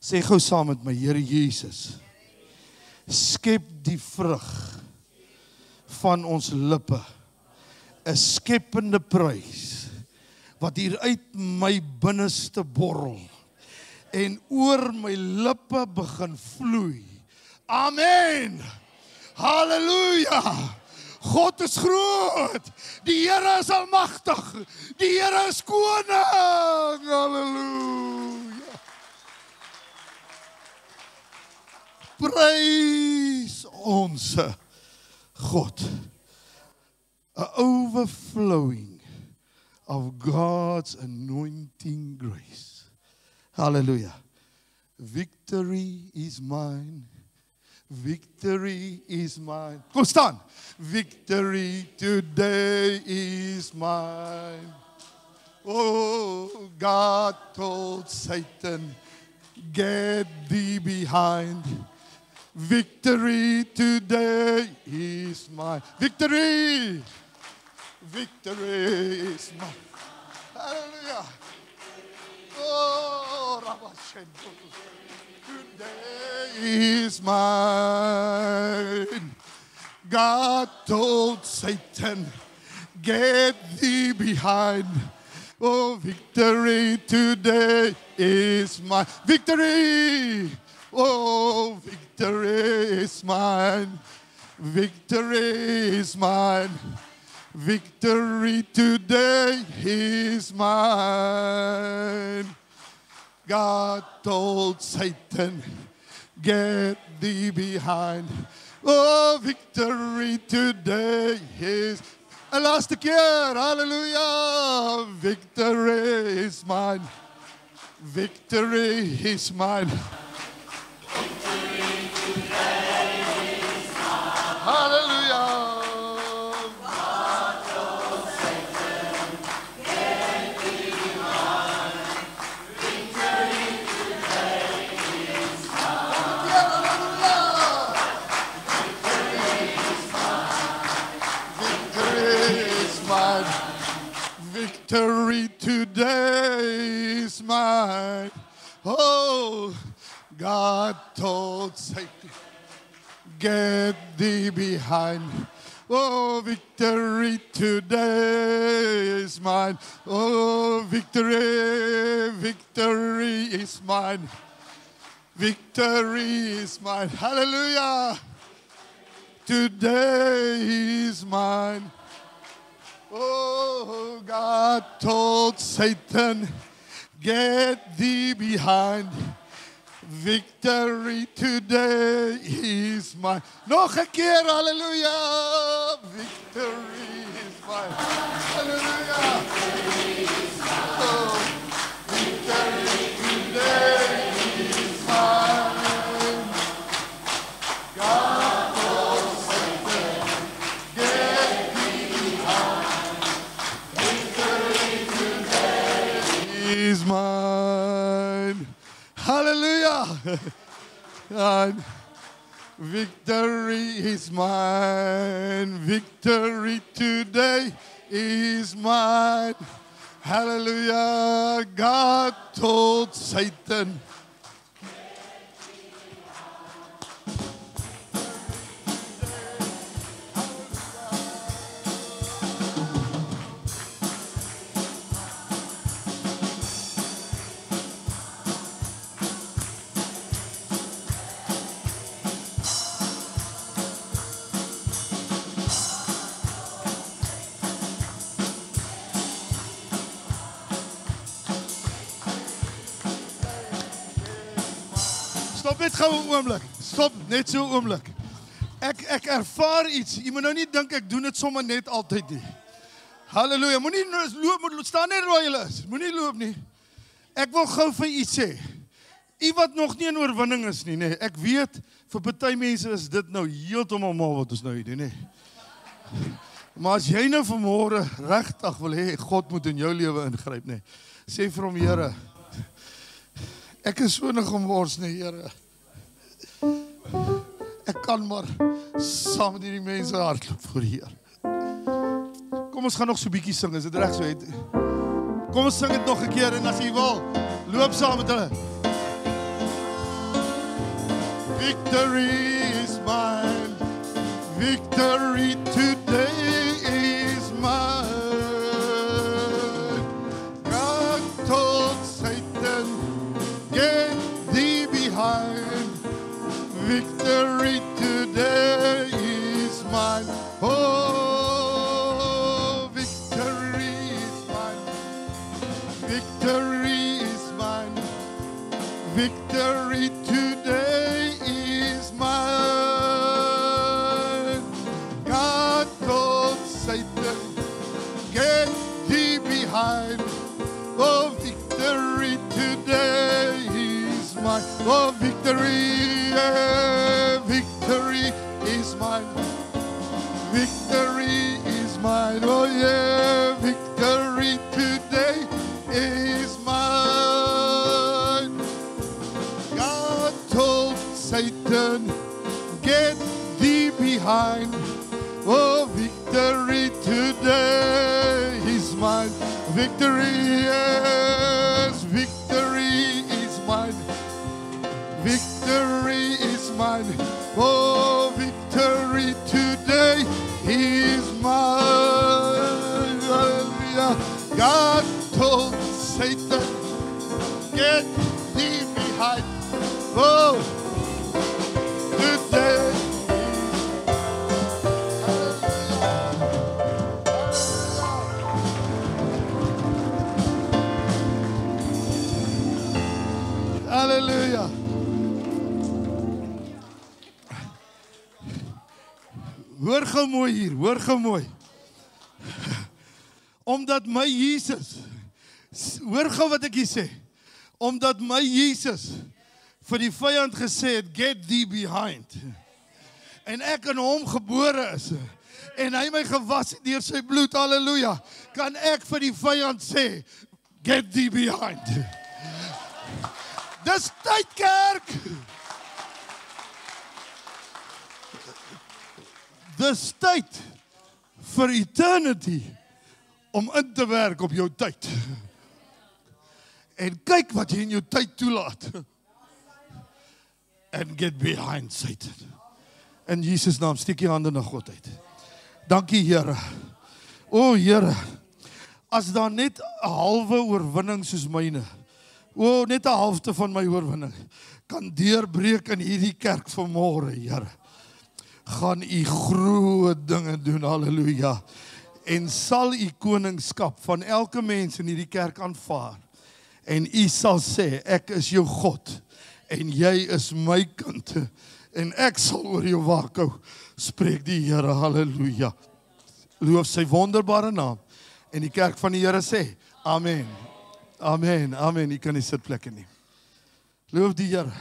Sê gou saam met my, Here Jesus, skep die vrug van ons lippe, 'n skepende prys, wat hier uit my binneste borrel, en oor my lippe begin vloei. Amen. Halleluja. God is groot. Die Here is almagtig. Die Here is koning. Halleluja. Prys ons God. A overflowing of God's anointing grace. Hallelujah. Victory is mine. Victory is mine. Kom staan. Victory today is mine. Oh, God told Satan, get thee behind. Victory today is mine. Victory! Victory is mine. Hallelujah. Oh, Rabashendo. Today is mine. God told Satan, get thee behind. Oh, victory today is mine. Victory! Oh, victory is mine. Victory is mine. Victory today is mine. God told Satan, get thee behind. Oh, victory today is a last keer. Hallelujah. Victory is mine. Victory is mine. Victory today is mine. Hallelujah. God told Satan, get thee behind. Victory today is mine. Hallelujah. Victory is mine. Victory today is mine. Oh, God told Satan, get thee behind. Oh, victory today is mine. Oh, victory, victory is mine. Victory is mine. Hallelujah. Today is mine. Oh, God told Satan, get thee behind. Victory today is mine. Nog een keer, hallelujah. Victory is mine. Hallelujah. Oh, victory today is mine. God told Satan, get thee behind. Victory today is mine. Hallelujah. And victory is mine. Victory today is mine. Hallelujah. God told Satan, stop net gou 'n oomblik. Stop net so 'n oomblik. Ek ervaar iets. Jy moet nou nie dink ek doen dit sommer net altyd nie. Halleluja. Moenie loop, staan net waar jy is. Moenie loop nie. Ek wil gou vir iets sê. U wat nog nie in oorwinning is nie, nê. Ek weet vir party mense is dit nou heeltemal mal wat ons nou hier doen, nê. Maar as jy nou vanmôre regtig wil hê God moet in jou lewe ingryp, nê. Sê vir hom, Here, ek is so 'n gemors, nee, Here. Ek kan maar saam met hierdie mense hardloop voor die Here. Kom ons gaan nog so 'n bietjie sing, is dit reg so? Kom ons sing dit nog 'n keer en as jy wil, loop saam met hulle. Victory is mine. Victory today is mine. God told Satan, get thee behind. Victory today is mine. Oh, victory is mine. Victory is mine. Victory today is mine. God told Satan, get thee behind. Oh, victory today is mine. Oh, victory, yeah, victory is mine. Victory is mine. Oh, yeah, victory today is mine. God told Satan, get thee behind. Oh, victory today is mine. Victory, yes, victory is mine. Victory is mine. Oh, victory today is mine. Hallelujah. God told Satan, get thee behind. Oh, today. Hallelujah. Hoor gou mooi hier, hoor gou mooi. Omdat my Jesus, hoor gou wat ek hier sê. Omdat my Jesus vir die vyand gesê het, get thee behind. En ek in hom gebore is. En hy my gewas het deur sy bloed, halleluja. Kan ek vir die vyand sê, get thee behind. Dis tyd, kerk. Dis tyd vir eternity om in te werk op jou tyd. En kyk wat jy in jou tyd toelaat. and get behind Satan. In Jesus naam, steek je hande na God uit. Dankie Here. O Here, as daar net 'n halwe oorwinning soos myne, net 'n halfte van my oorwinning, kan deurbreek in hierdie kerk vanmôre, Here, gaan U groot dinge doen, halleluja, en sal U koningskap van elke mens in hierdie kerk aanvaar, en U sal sê, ek is jou God, en jy is my kind, en ek sal oor jou waak hou, spreek die Here, halleluja. Loof sy wonderbare naam, en die kerk van die Here sê, amen, amen, amen, jy kan die sitplekke neem. Loof die Here.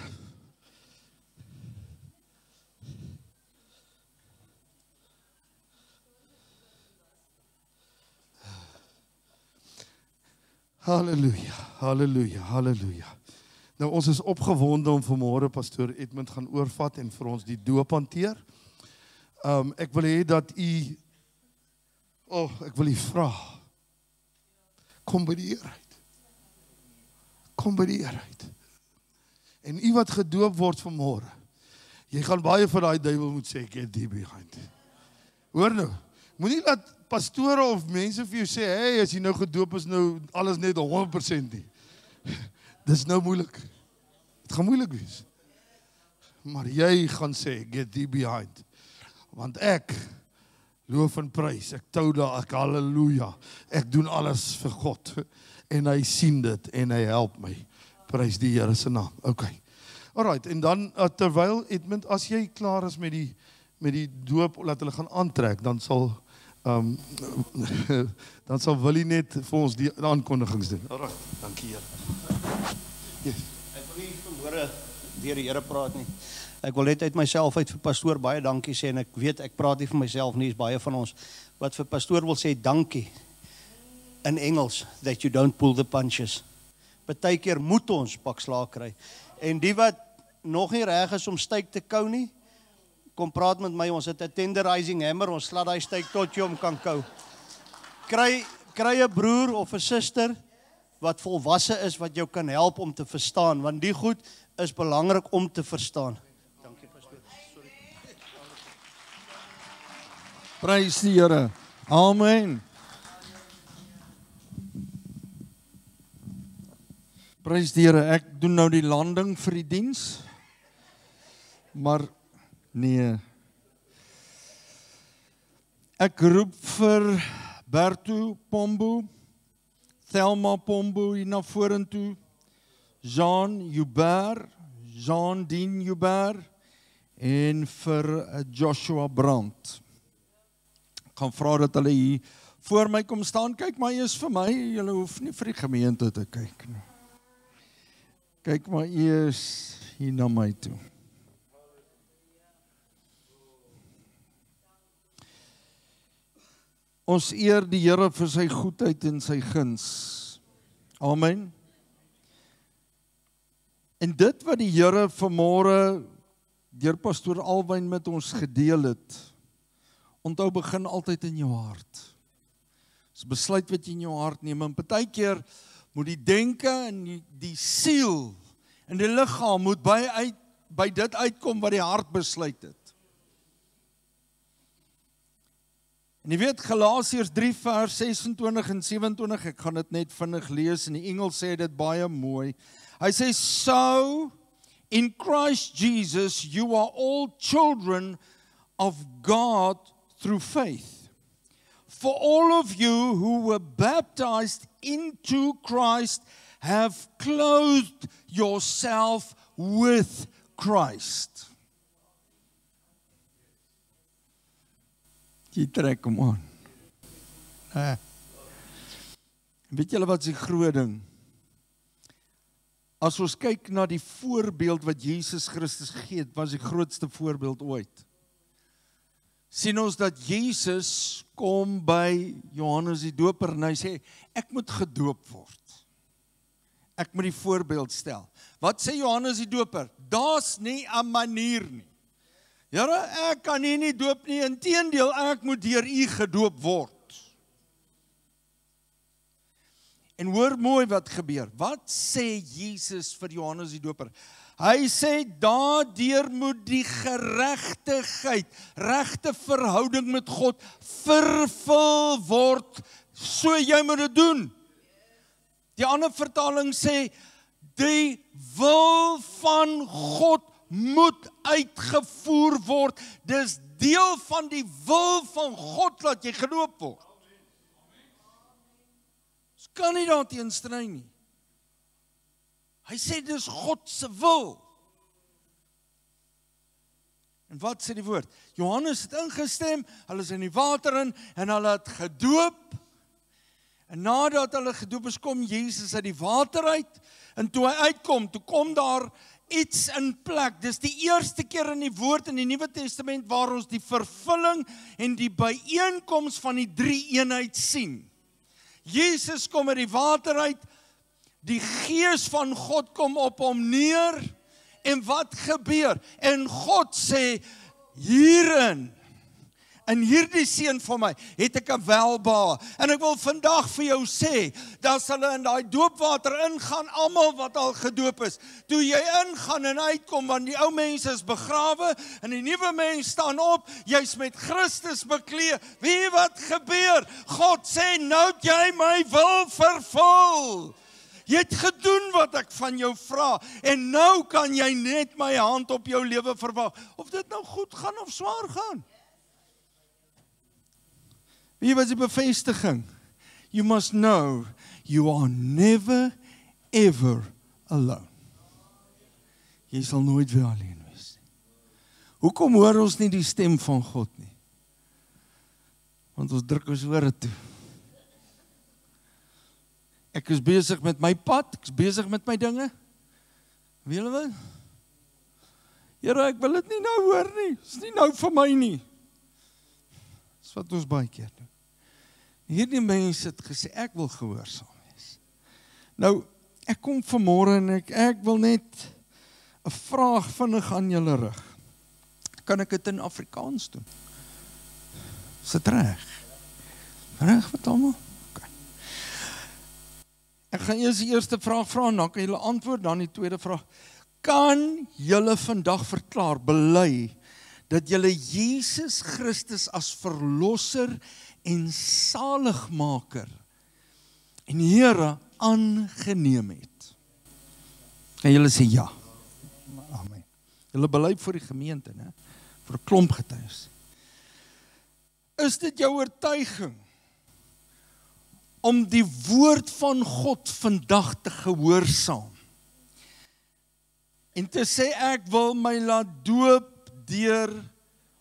Halleluja, halleluja, halleluja. Nou ons is opgewonde om vanmôre pastoor Edmund gaan oorvat en vir ons die doop hanteer. Ek wil hê dat ek wil u vra. Kom by die Here uit. Kom by die Here uit. En u wat gedoop word vanmôre, jy gaan baie vir daai duiwel moet sê, get thee behind. Hoor nou, moenie laat pastore of mense vir jou sê, hey, as jy nou gedoop is, nou alles net 100% nie. Dis nou moeilik. Het gaan moeilik wees. Maar jy gaan sê, get thee behind. Want ek loof en prys, ek tou daar, ek halleluja, ek doen alles vir God, en hy sien dit, en hy help my, prys die Here se naam, okay. Alright, en dan, terwyl Edmund, as jy klaar is met die doop, laat hulle gaan aantrek, dan sal Willie net vir ons die aankondigings doen. Alright, dankie Here. Yes. Ek wil nie vanmôre deur die Here praat nie. Ek wil net uit myself uit vir pastoor baie dankie sê, en ek weet, ek praat nie vir myself nie, is baie van ons, wat vir pastoor wil sê, dankie, in Engels, that you don't pull the punches. Partykeer moet ons pak slaag kry, en die wat nog nie reg is om styk te kou nie, kom praat met my, ons het 'n tenderizing hammer, ons slat daai styk tot jy hom kan kou. Kry 'n broer of 'n suster, wat volwasse is, wat jou kan help om te verstaan, want die goed is belangrik om te verstaan. Prys die Here. Amen. Prys die Here. Ek doen nou die landing vir die diens. Maar nee. Ek roep vir Bertu Pombo, Thelma Pombo hier na vorentoe, Jean Hubert, Jean Dean Hubert en vir Joshua Brandt. Ek gaan vra dat hulle hier voor my kom staan. Kyk maar eers vir my, julle hoef nie vir die gemeente te kyk nie. Kyk maar eers hier na my toe. Ons eer die Here vir sy goedheid en sy guns. Amen. En dit wat die Here vanmôre deur pastoor Alwyn met ons gedeel het, onthou, begin altyd in jou hart. Dis besluit wat jy in jou hart neem, en partykeer moet die denke en die siel en die liggaam moet by dit uitkom wat die hart besluit het. En jy weet, Galasiërs 3 vers 26 en 27, ek gaan dit net vinnig lees, en die Engels sê dit baie mooi. Hy sê, so, in Christ Jesus, you are all children of God through faith. For all of you who were baptized into Christ have clothed yourself with Christ. Jy trek hom aan. Weet julle wat is die groot ding? As ons kyk na die voorbeeld wat Jesus Christus gegee het, was die grootste voorbeeld ooit. Sien ons dat Jesus kom by Johannes die Doper en hy sê, ek moet gedoop word. Ek moet die voorbeeld stel. Wat sê Johannes die Doper? Daar's nie 'n manier nie. Here, ek kan nie doop nie, inteendeel, ek moet deur u gedoop word. En hoor mooi wat gebeur. Wat sê Jesus vir Johannes die Doper? Hy sê, daardeur moet die geregtigheid, regte verhouding met God vervul word, so jy moet dit doen. Die ander vertaling sê, die wil van God moet uitgevoer word. Dis deel van die wil van God dat jy gedoop word. Ons kan nie daarteen stry nie. Hy sê dis God se wil. En wat sê die woord? Johannes het ingestem, hulle is in die water in en hulle het gedoop. En nadat hulle gedoop is, kom Jesus uit die water uit. En toe hy uitkom, toe kom daar iets in plek. Dis die eerste keer in die woord in die Nuwe Testament waar ons die vervulling en die byeenkoms van die drie eenheid sien. Jesus kom uit die water uit, die Gees van God kom op hom neer, en wat gebeur? En God sê, hierin, in hierdie seun van my, het ek 'n welbehae. En ek wil vandag vir jou sê, dat hulle in daai doopwater ingaan, almal wat al gedoop is. Toe jy ingaan en uitkom, want die ou mense is begrawe, en die nuwe mens staan op, jy's met Christus bekleed. Weet wat gebeur? God sê, nou het jy my wil vervul. Jy het gedoen wat ek van jou vra, en nou kan jy net my hand op jou lewe verwag, of dit nou goed gaan of swaar gaan. Wie was die bevestiging? You must know, you are never, ever alone. Jy sal nooit weer alleen wees nie. Hoekom hoor ons nie die stem van God nie? Want ons druk ons ore toe. Ek is besig met my pad, ek is besig met my dinge. Weet julle wat? Here, ek wil dit nie nou hoor nie. Dit is nie nou vir my nie. Dis wat ons baie keer doen. Hierdie mense het gesê, ek wil gehoorsaam wees. Nou, ek kom vanmôre en ek wil net 'n vraag vinnig aan julle rig. Kan ek dit in Afrikaans doen? Is dit reg? Reg wat almal? Okay. Ek gaan eers die eerste vraag vra en dan kan julle antwoord, dan die tweede vraag. Kan julle vandag verklaar, bely, dat julle Jesus Christus as verlosser en saligmaker en Here aangeneem het? Kan julle sê ja? Amen. Julle bely vir die gemeente, né? Vir 'n klomp getuies. Is dit jou oortuiging om die woord van God vandag te gehoorsaam? En te sê ek wil my laat doop deur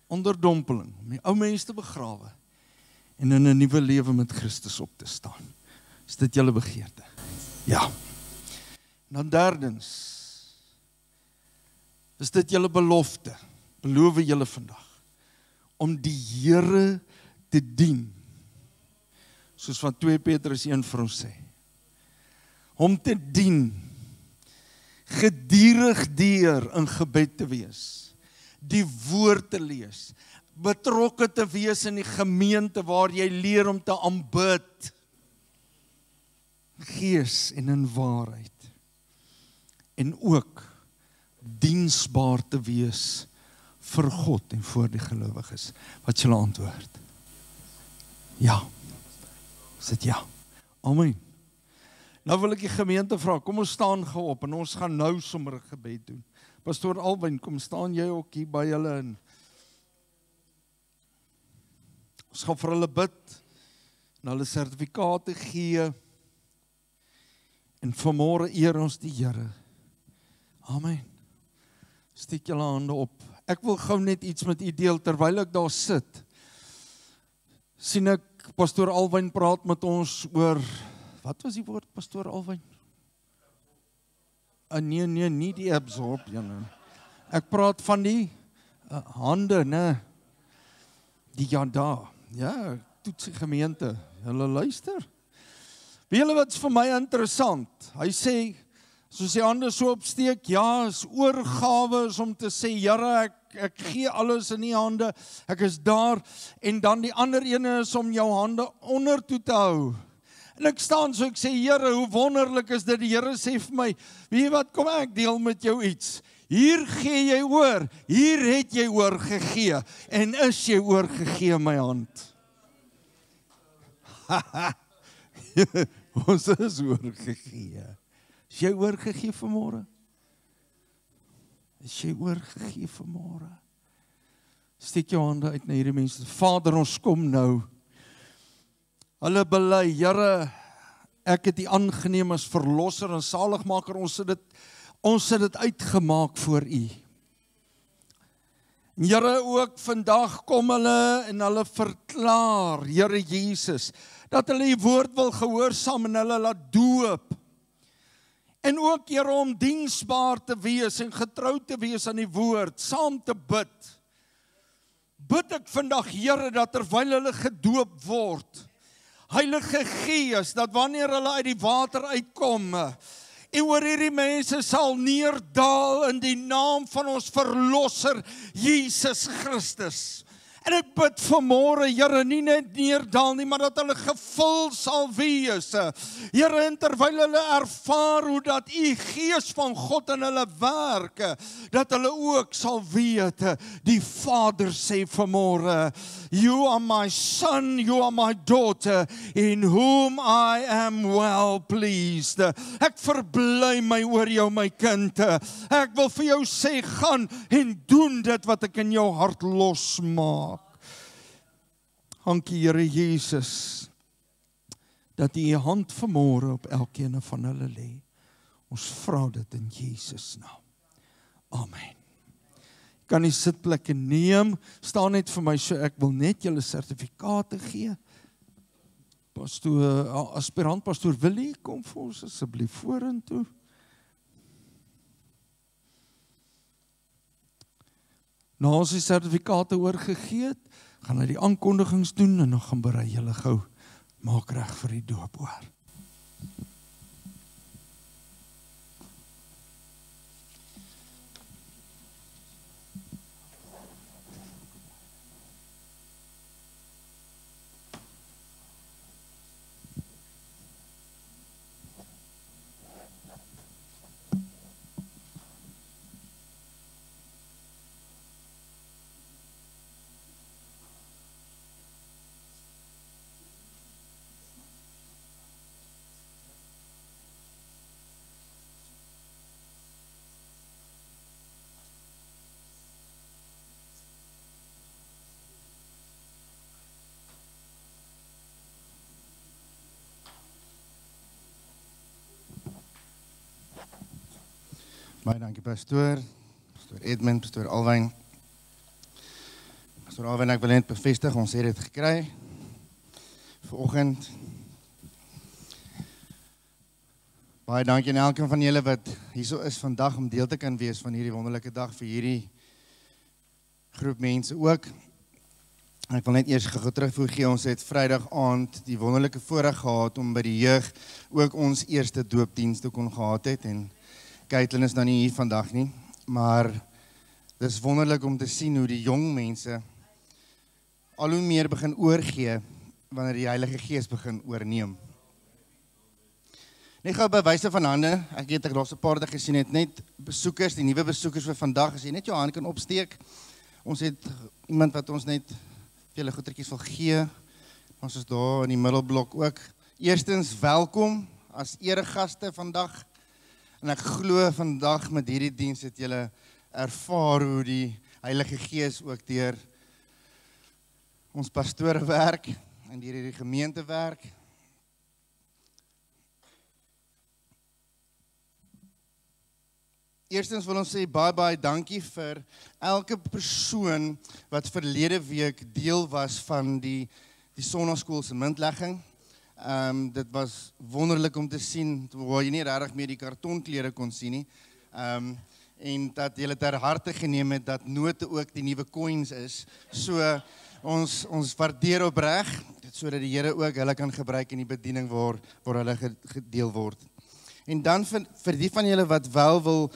onderdompeling, om die ou mens te begrawe en in 'n nuwe lewe met Christus op te staan. Is dit julle begeerte? Ja. Dan derdens, is dit julle belofte, beloof julle vandag, om die Here te dien, soos wat 2 Petrus 1 vir ons sê, om te dien, geduldig deur in gebed te wees, die woord te lees, betrokke te wees in die gemeente waar jy leer om te aanbid, gees en in waarheid, en ook diensbaar te wees vir God en vir die gelowiges. Wat julle antwoord? Ja. Is dit ja? Amen. Nou wil ek die gemeente vra, kom ons staan gou op en ons gaan nou sommer 'n gebed doen. Pastoor Alwyn, kom staan jy ook hier by hulle in. Ons gaan vir hulle bid en hulle sertifikate gee en vanmôre eer ons die Here. Amen. Steek julle hande op. Ek wil gou net iets met u deel terwyl ek daar sit. Sien ek Pastoor Alwyn praat met ons oor, wat was die woord Pastoor Alwyn? Nee, nie die absorb, julle. Ek praat van die hande, né? Die janda. Ja, toets die gemeente. Hulle luister. Weet julle wat is vir my interessant? Hy sê, soos die hande so opsteek, ja, is oorgawe is om te sê, Here, ek gee alles in die hande, ek is daar, en dan die ander ene is om jou hande onder toe te hou. En ek staan so, ek sê, Here, hoe wonderlik is dit, die Here sê vir my, weet jy wat, kom ek deel met jou iets, hier gee jy oor, hier het jy oor gegee, en is jy oor gegee my hand. Ons is oorgegee. Is jy oorgegee vanmôre? Is jy oorgegee vanmôre? Steek jou hande uit na hierdie mense. Vader, ons kom nou. Hulle bely, Here, ek het U aangeneem as verlosser en saligmaker. Ons het dit uitgemaak voor U. En Here, ook vandag kom hulle en hulle verklaar, Here Jesus, dat hulle U woord wil gehoorsaam en hulle laat doop. En ook, Here, om diensbaar te wees en getrou te wees aan die woord, saam te bid. Bid ek vandag, Here, dat terwyl hulle gedoop word, Heilige Gees, dat wanneer hulle uit die water uitkom, en oor hierdie mense sal neerdaal in die naam van ons verlosser, Jesus Christus. En ek bid vanmôre, Here, nie net neerdaal nie, maar dat hulle gevul sal wees. Here, en terwyl hulle ervaar hoe dat U Gees van God in hulle werk, dat hulle ook sal weet, die Vader sê vanmôre, You are my son, you are my daughter, in whom I am well pleased. Ek verbly my oor jou, my kind. Ek wil vir jou sê, gaan en doen dit wat ek in jou hart losmaak. Dankie, Here Jesus, dat U hand vanmôre op elkeen van hulle lê. Ons vra dit in Jesus naam. Amen. Kan die sitplekke neem, staan net vir my, so ek wil net julle sertifikate gee. Pastoor, aspirant pastoor Willie, kom vir ons asseblief vorentoe. Nou ons die sertifikate oorgegee het, gaan hy die aankondigings doen en dan gaan berei julle gou, maak reg vir die doop hoor. Baie dankie pastoor, pastoor Edmund, pastoor Alwyn. Pastoor Alwyn, ek wil net bevestig, ons het dit gekry vanoggend. Baie dankie aan elkeen van julle wat hierso is vandag om deel te kan wees van hierdie wonderlike dag vir hierdie groep mense ook. Ek wil net eers gou terugvoer gee, ons het Vrydag aand die wonderlike voorreg gehad om by die jeug ook ons eerste doopdiens te kon gehad het en Caitlin is nou nie hier vandag nie, maar dit is wonderlik om te sien hoe die jong mense al hoe meer begin oorgee wanneer die Heilige Gees begin oorneem. Net gou by wyse van hande, ek het daar 'n paar dae gesien het, net besoekers, die nuwe besoekers vir vandag, as jy net jou hand kan opsteek. Ons het iemand wat ons net vir julle goedertjies wil gee. Ons is daar in die middelblok ook. Eerstens welkom as eregaste vandag. En ek glo vandag met hierdie diens het julle ervaar hoe die Heilige Gees ook deur ons pastore werk en deur hierdie gemeente werk. Eerstens wil ons sê baie dankie vir elke persoon wat verlede week deel was van die Sonnaskool se muntlegging. Dit was wonderlik om te sien, waar jy nie regtig meer die kartonklere kon sien nie. En dat jy ter harte geneem het dat note ook die nuwe coins is. So ons waardeer opreg, sodat die Here ook hulle kan gebruik in die bediening waar hulle gedeel word. En dan vir die van julle wat wel wil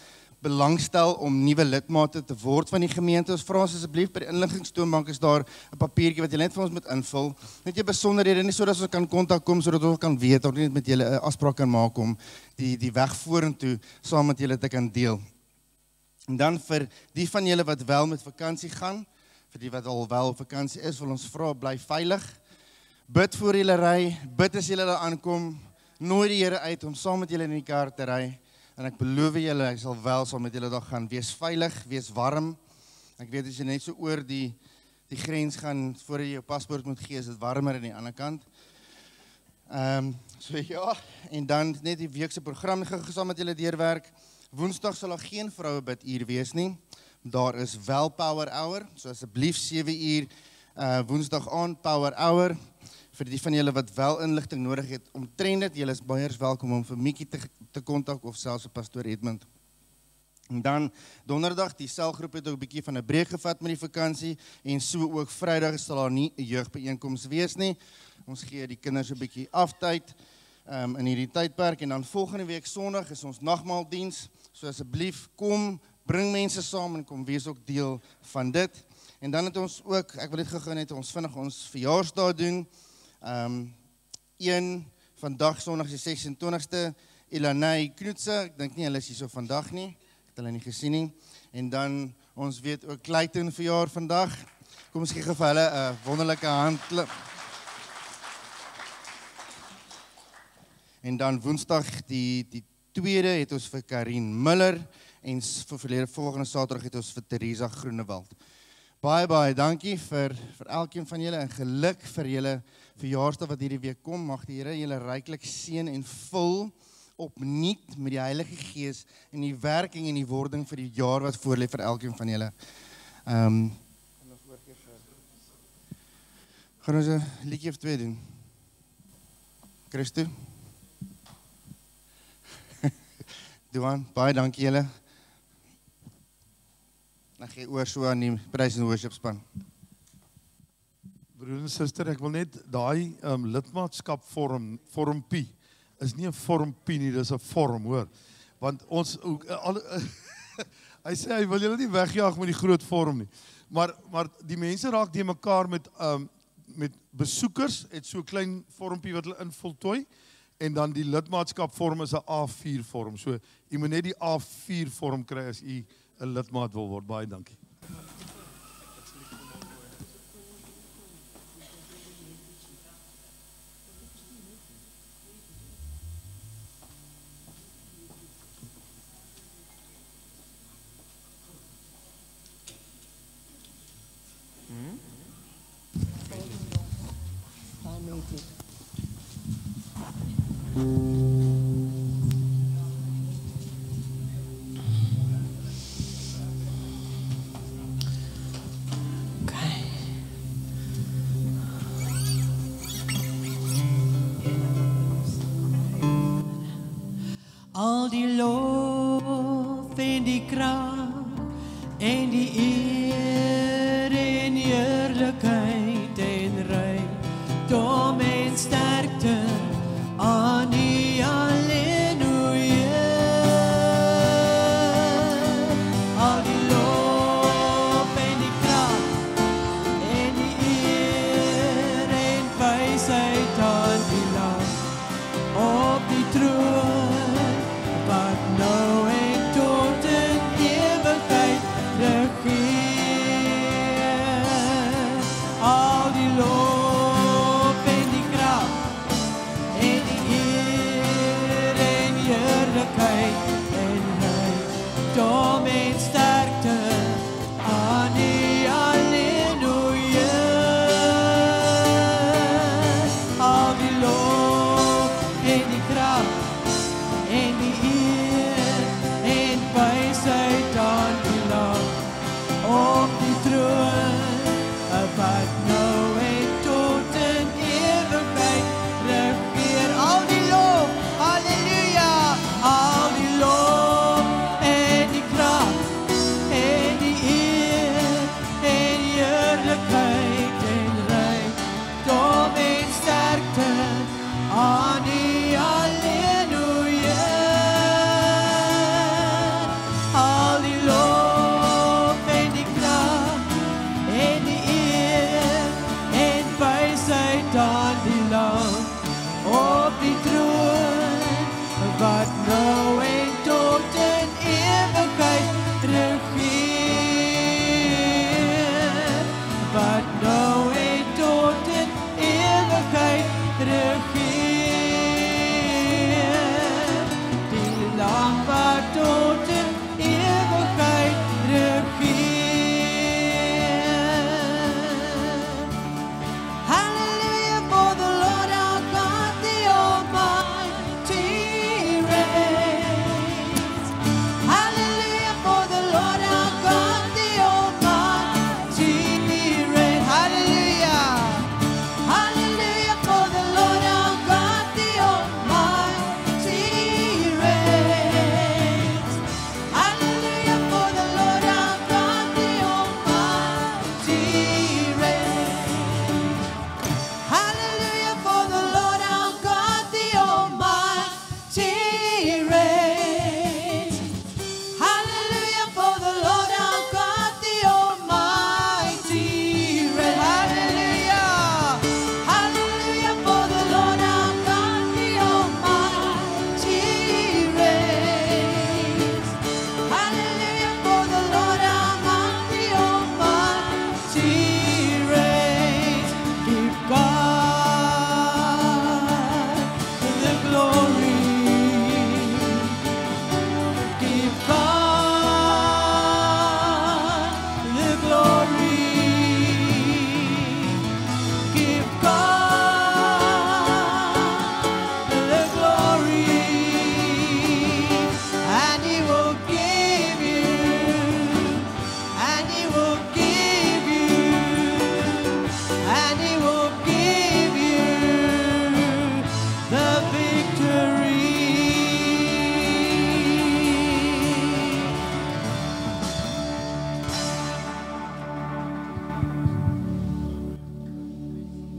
belangstel om nuwe lidmate te word van die gemeente. Ons vra asseblief by die inligtingstoonbank is daar 'n papiertjie wat jy net vir ons moet invul. Net jou besonderhede, nie sodat ons kan kontak kom, sodat ons kan weet, of net met julle 'n afspraak kan maak om die weg vorentoe saam met julle te kan deel. En dan vir die van julle wat wel met vakansie gaan, vir die wat al wel op vakansie is, wil ons vra, bly veilig. Bid voor julle ry, bid as julle daar aankom, nooi die Here uit om saam met julle in die kar te ry. En ek beloof julle, ek sal wel saam met julle daar gaan. Wees veilig, wees warm. Ek weet as jy net so oor die grens gaan, voordat jy jou paspoort moet gee, is dit warmer aan die ander kant. So ja, en dan net die weekse program saam met julle deurwerk. Woensdag sal daar geen vroue bid uur wees nie. Daar is wel power hour, so asseblief 7 uur Woensdag aand power hour. Vir die van julle wat wel inligting nodig het omtrent dit, julle is baie welkom om vir Mikkie te kontak of selfs vir Pastoor Edmund. En dan donderdag, die selgroep het ook 'n bietjie van 'n breek gevat met die vakansie en so ook Vrydag sal daar nie 'n jeugbyeenkoms wees nie. Ons gee die kinders 'n bietjie aftyd in hierdie tydperk en dan volgende week Sondag is ons nagmaaldiens. So asseblief kom, bring mense saam en kom wees ook deel van dit. En dan het ons ook, ek wil dit gou net ons vinnig ons verjaarsdag doen. Een vandag Sondag die 26ste Ilanay Knoetse, ek dink nie hulle is hier so vandag nie, ek het hulle nie gesien nie. En dan ons weet ook Clayton verjaar vandag. Kom ons gee vir hulle 'n wonderlike handklap. En dan Woensdag die tweede het ons vir Karin Miller en vir volgende Saterdag het ons vir Teresa Groenewald. Baie dankie vir elkeen van julle en geluk vir julle verjaarsdag wat hierdie week kom. Mag die Here julle ryklik seën en vul opnuut met die Heilige Gees en die werking en die wording vir die jaar wat voorlê vir elkeen van julle. Gaan ons 'n liedjie of twee doen? Christo? Duan, baie dankie julle. Ek gee oor so aan die praise and worship span. Broer en suster, ek wil net daai lidmaatskap vormpie is nie 'n vormpie nie, dis 'n vorm, hoor. Want ons hy sê hy wil julle nie wegjaag met die groot vorm nie. Maar die mense raak die mekaar met besoekers, het so 'n klein vormpie wat hulle involtooi en dan die lidmaatskap vorm is 'n A4 vorm. So jy moet net die A4 vorm kry as jy 'n lidmaat wil word. Baie dankie. Al die lof en die krag en die eer en heerlikheid en rykdom en sterkte aan die Halleluja. Al die lof en die krag en die eer en wysheid aan die Lam op die troon. But no en tot in ewigheid regeer. Al die lof en die krag en die eer en heerlikheid en rykdom en sterkte aan die Halleluja. Al die lof en die krag en die eer en wysheid aan die Lam op die troon, wat nou en tot in ewigheid regeer. Al die lof, halleluja, al die lof en die krag en die eer en heerlikheid en rykdom en sterkte aan die Halleluja.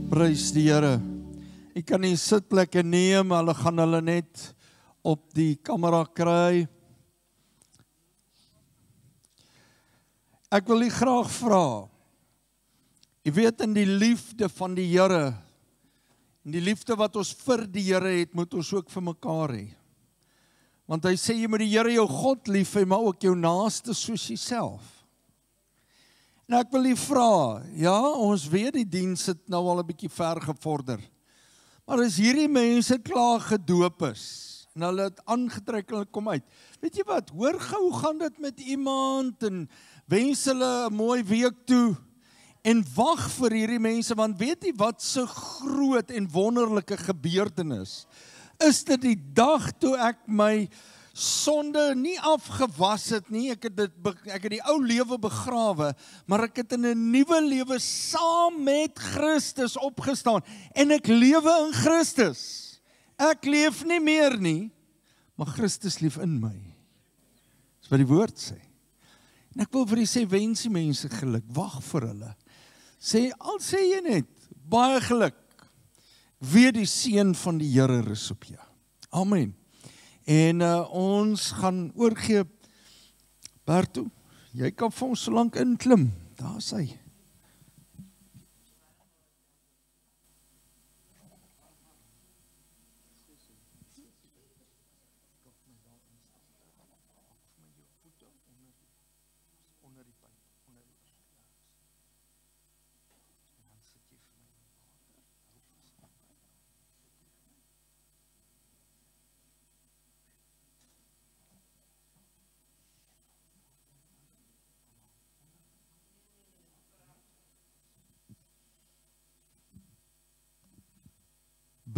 Prys die Here. Ek kan nie sitplekke neem, hulle gaan hulle net op die kamera kry. Ek wil u graag vra. Jy weet in die liefde van die Here, in die liefde wat ons vir die Here het, moet ons ook vir mekaar hê. Want hy sê jy moet die Here jou God lief hê, maar ook jou naaste soos jouself. En ek wil u vra, ja, ons weet die diens het nou al 'n bietjie ver gevorder. Maar as hierdie mense klaar gedoop is, en hulle het aangetrek en hulle kom uit, weet jy wat, hoor gou, gaan dit met iemand, en wens hulle 'n mooi week toe, en wag vir hierdie mense, want weet jy wat so groot en wonderlike gebeurtenis, is dit die dag toe ek my sonde nie afgewas het nie, ek het die ou lewe begrawe, maar ek het in 'n nuwe lewe saam met Christus opgestaan, en ek lewe in Christus. Ek leef nie meer nie, maar Christus leef in my. Dis wat die woord sê. En ek wil vir u sê, wens die mense geluk, wag vir hulle. Al sê jy net, baie geluk, weet die seën van die Here rus op jou. Amen. En ons gaan oorgee, Berto, jy kan vir ons so lank inklim, daar is hy.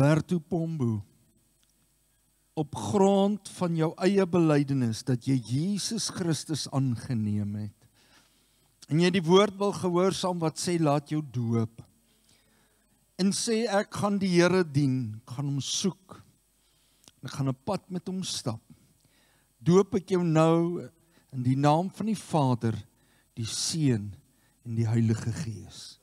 Berto Pombo, op grond van jou eie belydenis dat jy Jesus Christus aangeneem het, en jy die woord wil gehoorsaam wat sê, laat jou doop, en sê ek gaan die Here dien, ek gaan hom soek, ek gaan 'n pad met hom stap, doop ek jou nou in die naam van die Vader, die Seun en die Heilige Gees.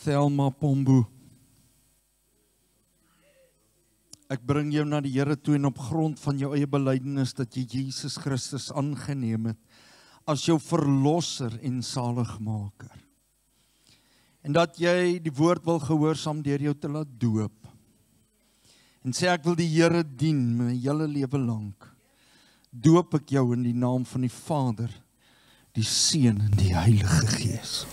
Thelma Pombo, ek bring jou na die Here toe en op grond van jou eie belydenis dat jy Jesus Christus aangeneem het as jou verlosser en saligmaker. En dat jy die woord wil gehoorsaam deur jou te laat doop. En sê ek wil die Here dien my hele lewe lank. Doop ek jou in die naam van die Vader, die Seun en die Heilige Gees.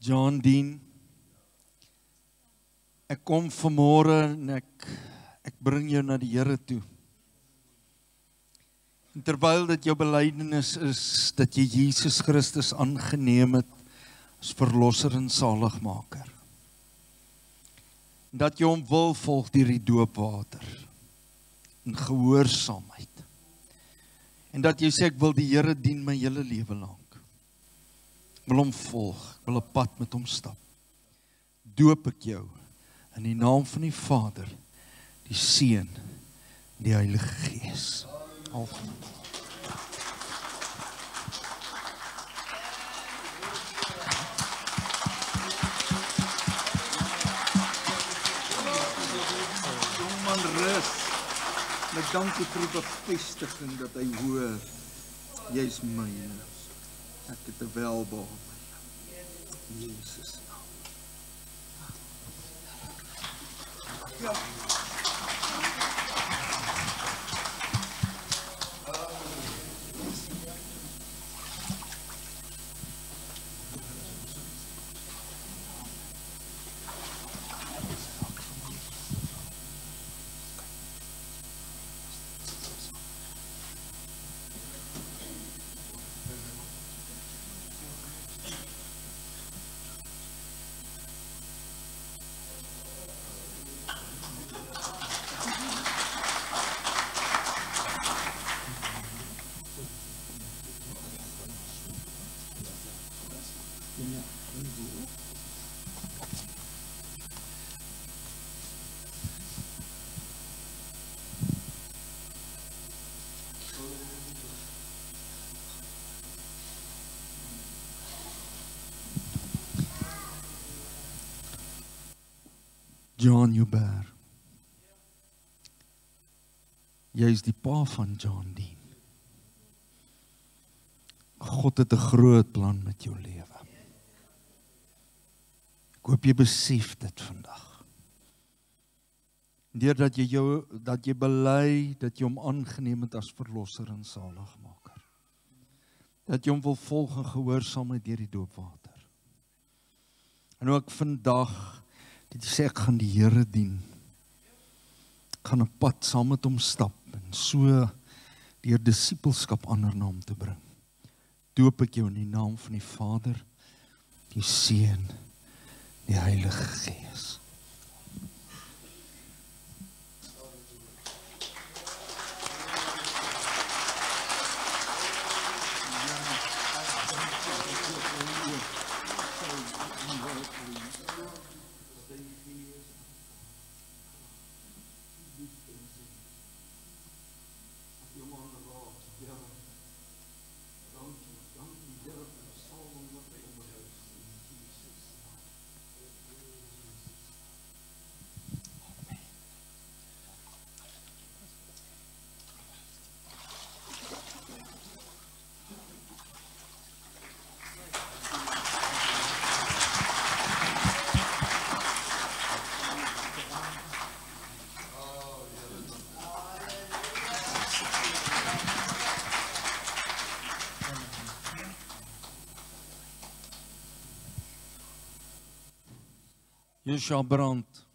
John Dean, ek kom vanmôre en ek bring jou na die Here toe. En terwyl dit jou belydenis is dat jy Jesus Christus aangeneem het as verlosser en saligmaker. En dat jy hom wil volg deur die doopwater in gehoorsaamheid. En dat jy sê ek wil die Here dien my hele lewe lank. Ek wil hom volg, ek wil 'n pad met hom stap. Doop ek jou in die naam van die Vader, die Seun en die Heilige Gees. Man rus. En ek dank U vir die bevestiging dat hy hoor, jy's myne. Ek het 'n welbehae by jou. Jesus naam. Ja. John Joubert. Jy is die pa van John Dean. God het 'n groot plan met jou lewe. Ek hoop jy besef dit vandag. Deurdat jy bely dat jy hom aangeneem het as verlosser en saligmaker. Dat jy hom wil volg en gehoorsaamheid deur die doopwater. En ook vandag dat jy sê ek gaan die Here dien. Ek gaan 'n pad saam met hom stap en so deur disippelskap ander na hom te bring. Doop ek jou in die naam van die Vader, die Seun, die Heilige Gees. Joshua Brand,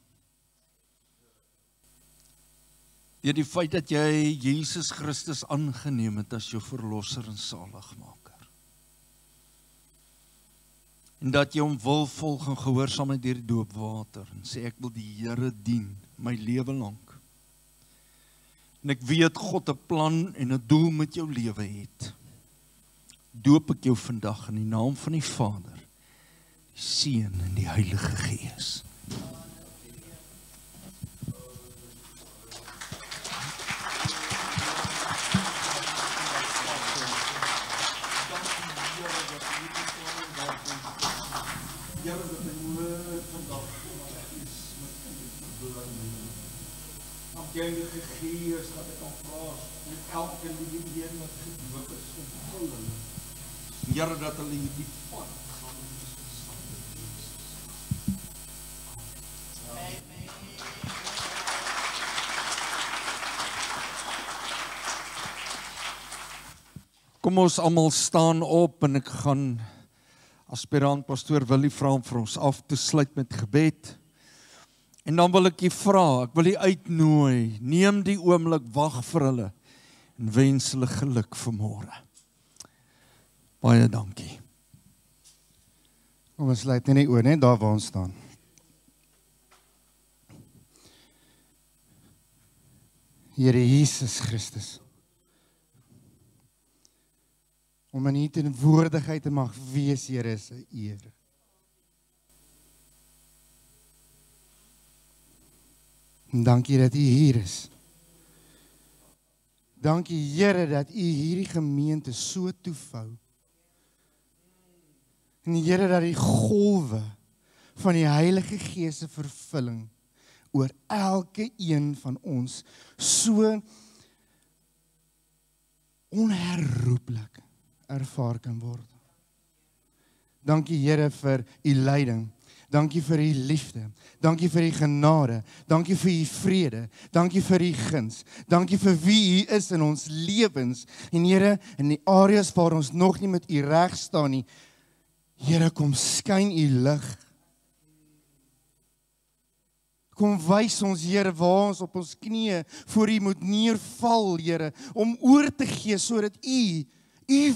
deur die feit dat jy Jesus Christus aangeneem het as jou verlosser en saligmaker, en dat jy hom wil volg en gehoorsaamheid deur die doopwater, en sê ek wil die Here dien, my lewe lank, en ek weet God 'n plan en 'n doel met jou lewe het, doop ek jou vandag in die naam van die Vader, die Seun en die Heilige Gees. Here, dat die woord vandag is met u verbinding. Heilige Gees, dat ek kan vra met elke liewe een wat gedoop is, omvul hulle. Here, dat hulle hierdie pad gaan met Kom ons almal staan op en ek gaan aspirant pastoor Willie vra om vir ons af te sluit met gebed. En dan wil ek u vra, ek wil u uitnooi, neem die oomblik, wag vir hulle en wens hulle geluk vir môre. Baie dankie. Kom ons sluit net die oë, net daar waar ons staan. Here Jesus Christus, om in U teenwoordigheid te mag wees, Here, is 'n eer. En dankie dat U hier is. Dankie, Here, dat U hierdie gemeente so toevou. En Here, dat die golwe van die Heilige Gees se vervulling oor elke een van ons so onherroepelik ervaar kan word. Dankie, Here, vir U leiding. Dankie vir U liefde. Dankie vir U genade. Dankie vir U vrede. Dankie vir U guns. Dankie vir wie U is in ons lewens. En Here, in die areas waar ons nog nie met U reg staan nie, Here, kom skyn U lig. Kom wys ons, Here, waar ons op ons knieë voor U moet neerval, Here, om oor te gee sodat U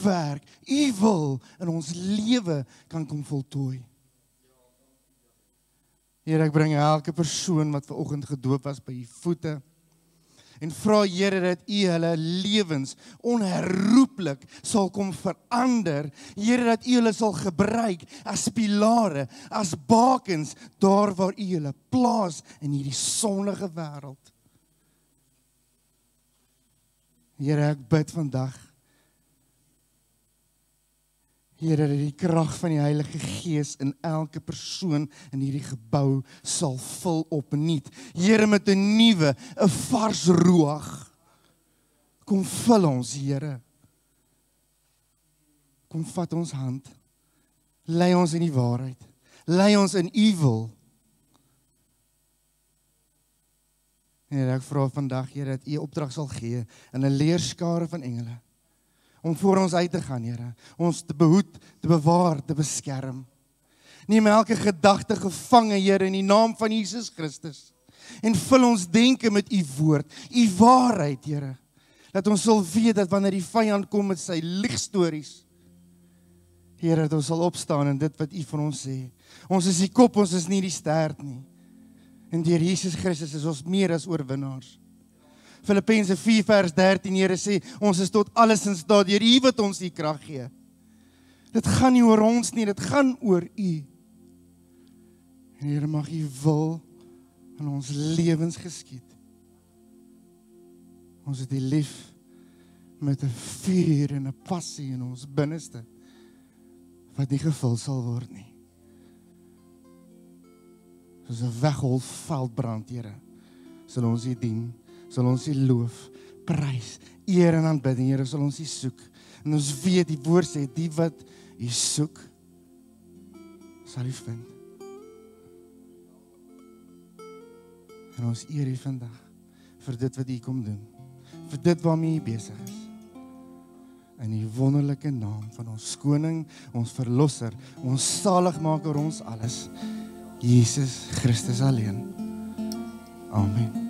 werk, U wil in ons lewe kan kom voltooi. Here, ek bring elke persoon wat vanoggend gedoop was by U voete en vra, Here, dat U hulle lewens onherroepelik sal kom verander. Here, dat U hulle sal gebruik as pilare, as bakens, daar waar U hulle plaas in hierdie sondige wêreld. Here, ek bid vandag, Here, dat die krag van die Heilige Gees in elke persoon in hierdie gebou sal vul opnuut. Here, met 'n nuwe, 'n vars ruach. Kom vul ons, Here. Kom vat ons hand. Lei ons in die waarheid. Lei ons in U wil. Here, ek vra vandag, Here, dat U opdrag sal gee in 'n leerskare van engele, om voor ons uit te gaan, Here, ons te behoed, te bewaar, te beskerm. Neem elke gedagte gevange, Here, in die naam van Jesus Christus. En vul ons denke met U woord, U waarheid, Here. Dat ons sal weet dat wanneer die vyand kom met sy liegstories, Here, dat ons sal opstaan in dit wat U van ons sê. Ons is die kop, ons is nie die stert nie. En deur Jesus Christus is ons meer as oorwinnaars. Filippense 4 vers 13, Here sê, ons is tot alles in staat deur U wat ons die krag gee. Dit gaan nie oor ons nie, dit gaan oor U. En Here, mag U wil in ons lewens geskied. Ons het U lief met 'n vuur en 'n passie in ons binneste, wat nie gevul sal word nie. Soos 'n weghol veldbrand, Here, sal ons U dien, sal ons U loof, prys, eer en aanbid, Here, sal ons U soek. En ons weet, die woord sê, die wat U soek, sal U vind. En ons eer U vandag, vir dit wat U kom doen, vir dit waarmee U besig is. In die wonderlike naam van ons koning, ons verlosser, ons saligmaker, ons alles, Jesus Christus alleen. Amen.